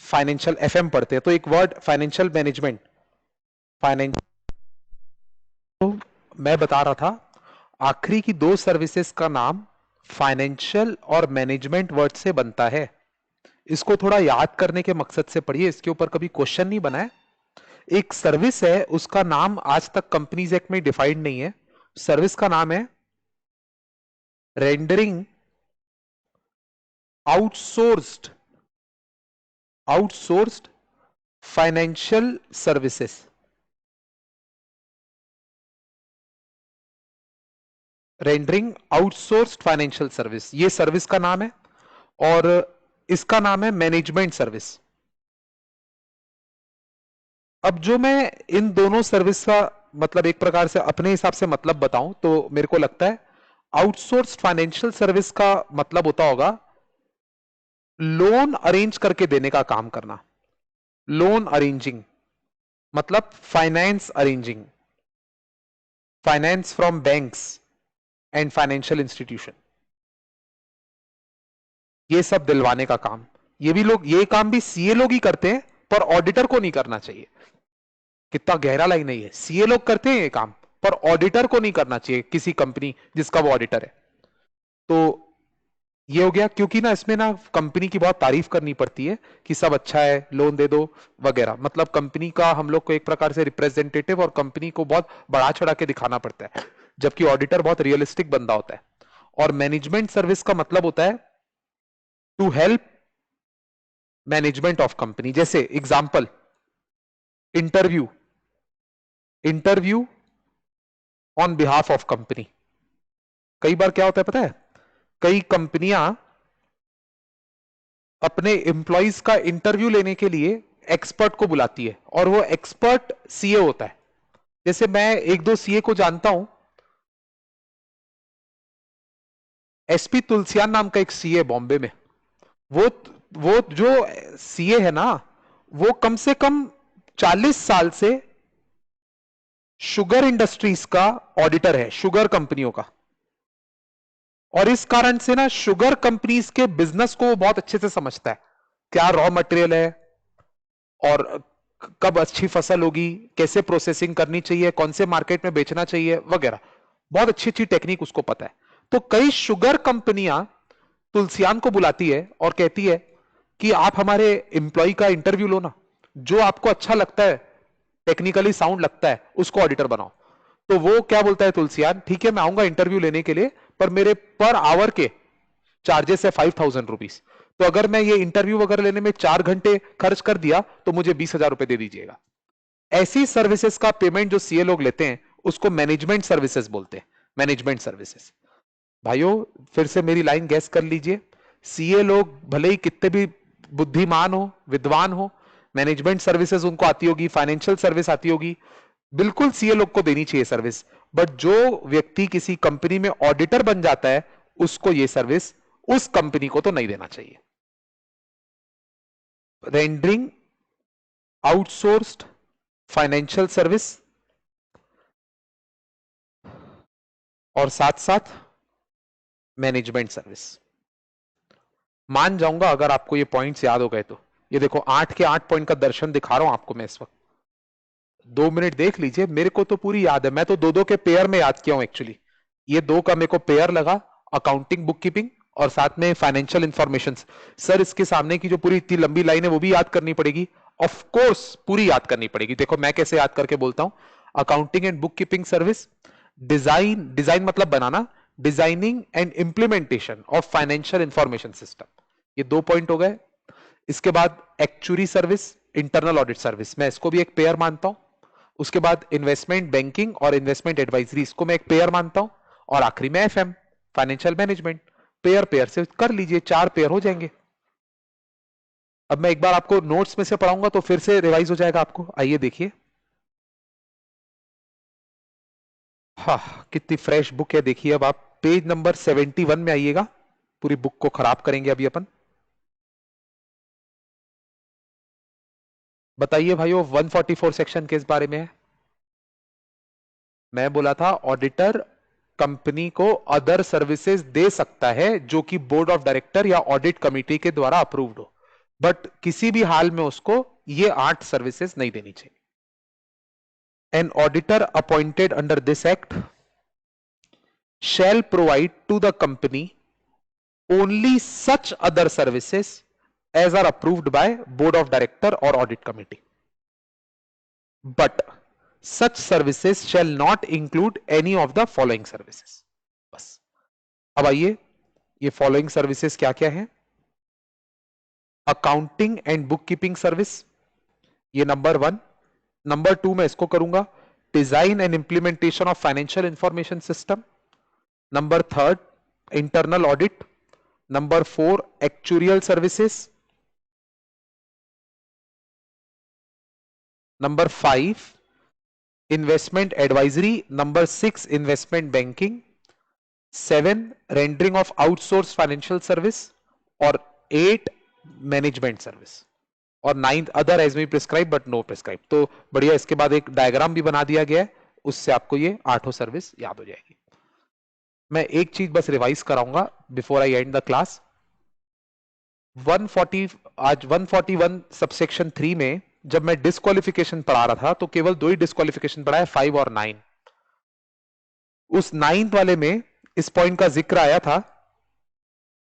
फाइनेंशियल एफएम पढ़ते हैं तो एक वर्ड फाइनेंशियल मैनेजमेंट, फाइनेंशियल, तो मैं बता रहा था आखिरी की दो सर्विसेज का नाम फाइनेंशियल और मैनेजमेंट वर्ड से बनता है। इसको थोड़ा याद करने के मकसद से पढ़िए, इसके ऊपर कभी क्वेश्चन नहीं बना है। एक सर्विस है उसका नाम आज तक कंपनीज एक्ट में डिफाइंड नहीं है, सर्विस का नाम है rendering outsourced financial services. Rendering outsourced financial service, ये सर्विस का नाम है, और इसका नाम है मैनेजमेंट सर्विस। अब जो मैं इन दोनों सर्विस का मतलब एक प्रकार से अपने हिसाब से मतलब बताऊं तो मेरे को लगता है आउटसोर्स फाइनेंशियल सर्विस का मतलब होता होगा लोन अरेंज करके देने का काम करना। लोन अरेंजिंग मतलब finance arranging, finance from banks and financial institution, ये सब दिलवाने का काम। ये भी लोग, ये काम भी सीए लोग ही करते हैं, पर ऑडिटर को नहीं करना चाहिए। कितना गहरा लाइन है ये, सीए लोग करते हैं ये काम पर ऑडिटर को नहीं करना चाहिए, किसी कंपनी जिसका वो ऑडिटर है। तो ये हो गया, क्योंकि ना इसमें ना कंपनी की बहुत तारीफ करनी पड़ती है कि सब अच्छा है, लोन दे दो वगैरह, मतलब कंपनी का हम लोग को एक प्रकार से रिप्रेजेंटेटिव और कंपनी को बहुत बढ़ा चढ़ा के दिखाना पड़ता है, जबकि ऑडिटर बहुत रियलिस्टिक बंदा होता है। और मैनेजमेंट सर्विस का मतलब होता है to help management of company. जैसे example, interview interview on behalf of company. कई बार क्या होता है पता है, कई कंपनियां अपने एम्प्लॉइज का इंटरव्यू लेने के लिए एक्सपर्ट को बुलाती है, और वो एक्सपर्ट सीए होता है। जैसे मैं एक दो सीए को जानता हूं, एसपी तुलसियान नाम का एक सीए बॉम्बे में, वो वो जो सीए है ना, वो कम से कम 40 साल से शुगर इंडस्ट्रीज का ऑडिटर है, शुगर कंपनियों का। और इस कारण से ना शुगर कंपनीज के बिजनेस को वो बहुत अच्छे से समझता है, क्या रॉ मटेरियल है, और कब अच्छी फसल होगी, कैसे प्रोसेसिंग करनी चाहिए, कौन से मार्केट में बेचना चाहिए वगैरह, बहुत अच्छी अच्छी टेक्निक उसको पता है। तो कई शुगर कंपनियां तुलसियान को बुलाती है और कहती है कि आप हमारे एम्प्लॉय का इंटरव्यू लो ना, जो आपको अच्छा लगता है, टेक्निकली साउंड लगता है, उसको ऑडिटर बनाओ। तो वो क्या बोलता है तुलसियान, ठीक है मैं आऊंगा इंटरव्यू लेने के लिए, पर मेरे पर आवर के चार्जेस है 5,000 रुपीज। तो अगर मैं ये इंटरव्यू वगैरह लेने में 4 घंटे खर्च कर दिया तो मुझे 20,000 रुपए दे दीजिएगा। ऐसी सर्विसेज का पेमेंट जो सीए लोग लेते हैं उसको मैनेजमेंट सर्विसेज बोलते हैं। मैनेजमेंट सर्विसेज भाइयों, फिर से मेरी लाइन गैस कर लीजिए। सीए लोग भले ही कितने भी बुद्धिमान हो, विद्वान हो, मैनेजमेंट सर्विसेज उनको आती होगी, फाइनेंशियल सर्विस आती होगी, बिल्कुल सीए लोग को देनी चाहिए सर्विस। बट जो व्यक्ति किसी कंपनी में ऑडिटर बन जाता है उसको ये सर्विस उस कंपनी को तो नहीं देना चाहिए। रेंडरिंग आउटसोर्स्ड फाइनेंशियल सर्विस और साथ साथ मैनेजमेंट सर्विस। मान जाऊंगा अगर आपको ये पॉइंट्स याद हो गए तो। ये देखो 8 के 8 पॉइंट का दर्शन दिखा रहा हूं आपको मैं इस वक्त। 2 मिनट देख लीजिए, मेरे को तो पूरी याद है, मैं तो दो दो के पेयर में याद किया हूं एक्चुअली। ये दो का मेरे को पेयर लगा, अकाउंटिंग बुक कीपिंग और साथ में फाइनेंशियल इंफॉर्मेशन। सर इसके सामने की जो पूरी इतनी लंबी लाइन है वो भी याद करनी पड़ेगी, ऑफ कोर्स पूरी याद करनी पड़ेगी। देखो मैं कैसे याद करके बोलता हूं, accounting and book keeping service, design, design मतलब बनाना, designing and implementation of financial information system, ये 2 पॉइंट हो गए। इसके बाद actuary service, internal audit service, मैं इसको भी एक पेयर मानता हूं। उसके बाद इन्वेस्टमेंट बैंकिंग और इन्वेस्टमेंट एडवाइजरी, इसको मैं एक पेयर मानता हूं। और आखिरी में FM, financial management. Pair pair से कर लीजिए, 4 पेयर हो जाएंगे। अब मैं एक बार आपको नोट्स में से पढ़ाऊंगा तो फिर से रिवाइज हो जाएगा आपको। आइए देखिए, हाँ कितनी फ्रेश बुक है देखिए। अब आप पेज नंबर 71 में आइएगा, पूरी बुक को खराब करेंगे अभी अपन। बताइए भाइयों 144 सेक्शन किस बारे में है? मैं बोला था ऑडिटर कंपनी को अदर सर्विसेज दे सकता है जो कि बोर्ड ऑफ डायरेक्टर या ऑडिट कमिटी के द्वारा अप्रूव्ड हो, बट किसी भी हाल में उसको ये 8 सर्विसेज नहीं देनी चाहिए। An auditor appointed under this act shall provide to the company only such other services as are approved by board of director or audit committee, but such services shall not include any of the following services। बस। अब आइए, ये following services क्या क्या है? Accounting and book keeping service, ये number 1। Number 2 मैं इसको करूंगा, design and implementation of financial information system. Number 3 internal audit. Number 4 actuarial services. Number 5 investment advisory. Number 6 investment banking. 7 rendering of outsource financial service. और 8 management service. और 9th other as may prescribe but no prescribe. तो बढ़िया, इसके बाद एक diagram भी बना दिया गया है, उससे आपको ये 8 सर्विस याद हो जाएगी। मैं एक चीज बस रिवाइज कराऊंगा before I and the class. 140 आज 141 सबसेक्शन 3 में जब मैं डिस्क्वालिफिकेशन पढ़ा रहा था तो केवल 2 ही डिस्क्वालिफिकेशन पढ़ा है, 5 और 9। उस 9th वाले में इस पॉइंट का जिक्र आया था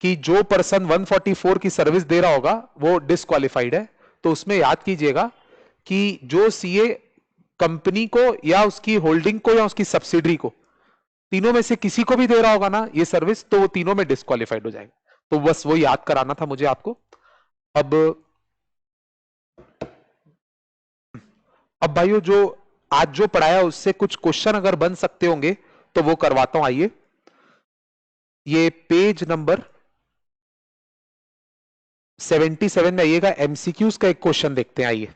कि जो पर्सन 144 की सर्विस दे रहा होगा वो डिस्क्वालिफाइड है। तो उसमें याद कीजिएगा कि जो सीए कंपनी को या उसकी होल्डिंग को या उसकी सब्सिडरी को, तीनों में से किसी को भी दे रहा होगा ना ये सर्विस, तो वो तीनों में डिस्क्वालिफाइड हो जाएगा। तो बस वो याद कराना था मुझे आपको। अब भाइयों जो आज जो पढ़ाया उससे कुछ क्वेश्चन अगर बन सकते होंगे तो वो करवाता हूं। आइए, ये पेज नंबर 77 में आइएगा, एमसीक्यूज का एक क्वेश्चन देखते हैं। आइए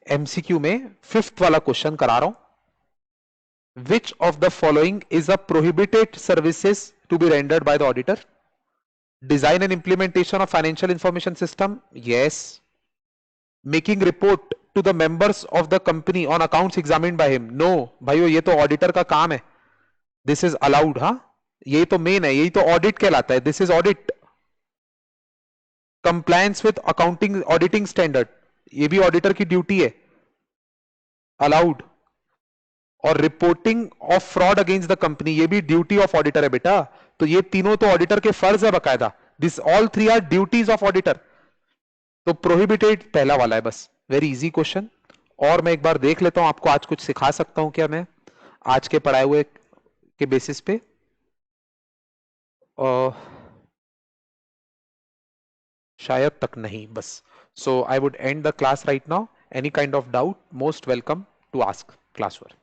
एमसीक्यू में 5th वाला क्वेश्चन करा रहा हूं। Which of the following is a prohibited services to be rendered by the auditor? Design and implementation of financial information system, yes. Making report to the members of the company on accounts examined by him, no. भाइयों ये तो auditor का काम है, this is allowed. हाँ यही तो main है, यही तो ऑडिट कहलाता है, this is audit. Compliance with accounting auditing standard, ये भी ऑडिटर की ड्यूटी है, अलाउड। और reporting of fraud against the company, ये भी ड्यूटी ऑफ ऑडिटर है बेटा। तो ये तीनों तो ऑडिटर के फर्ज है बकायदा। This all three are duties of auditor. तो प्रोहिबिटेड पहला वाला है बस, वेरी इजी क्वेश्चन। और मैं एक बार देख लेता हूं, आपको आज कुछ सिखा सकता हूं क्या मैं आज के पढ़ाए हुए के बेसिस पे? शायद तक नहीं बस। So I would end the class right now. Any kind of doubt, most welcome to ask class work.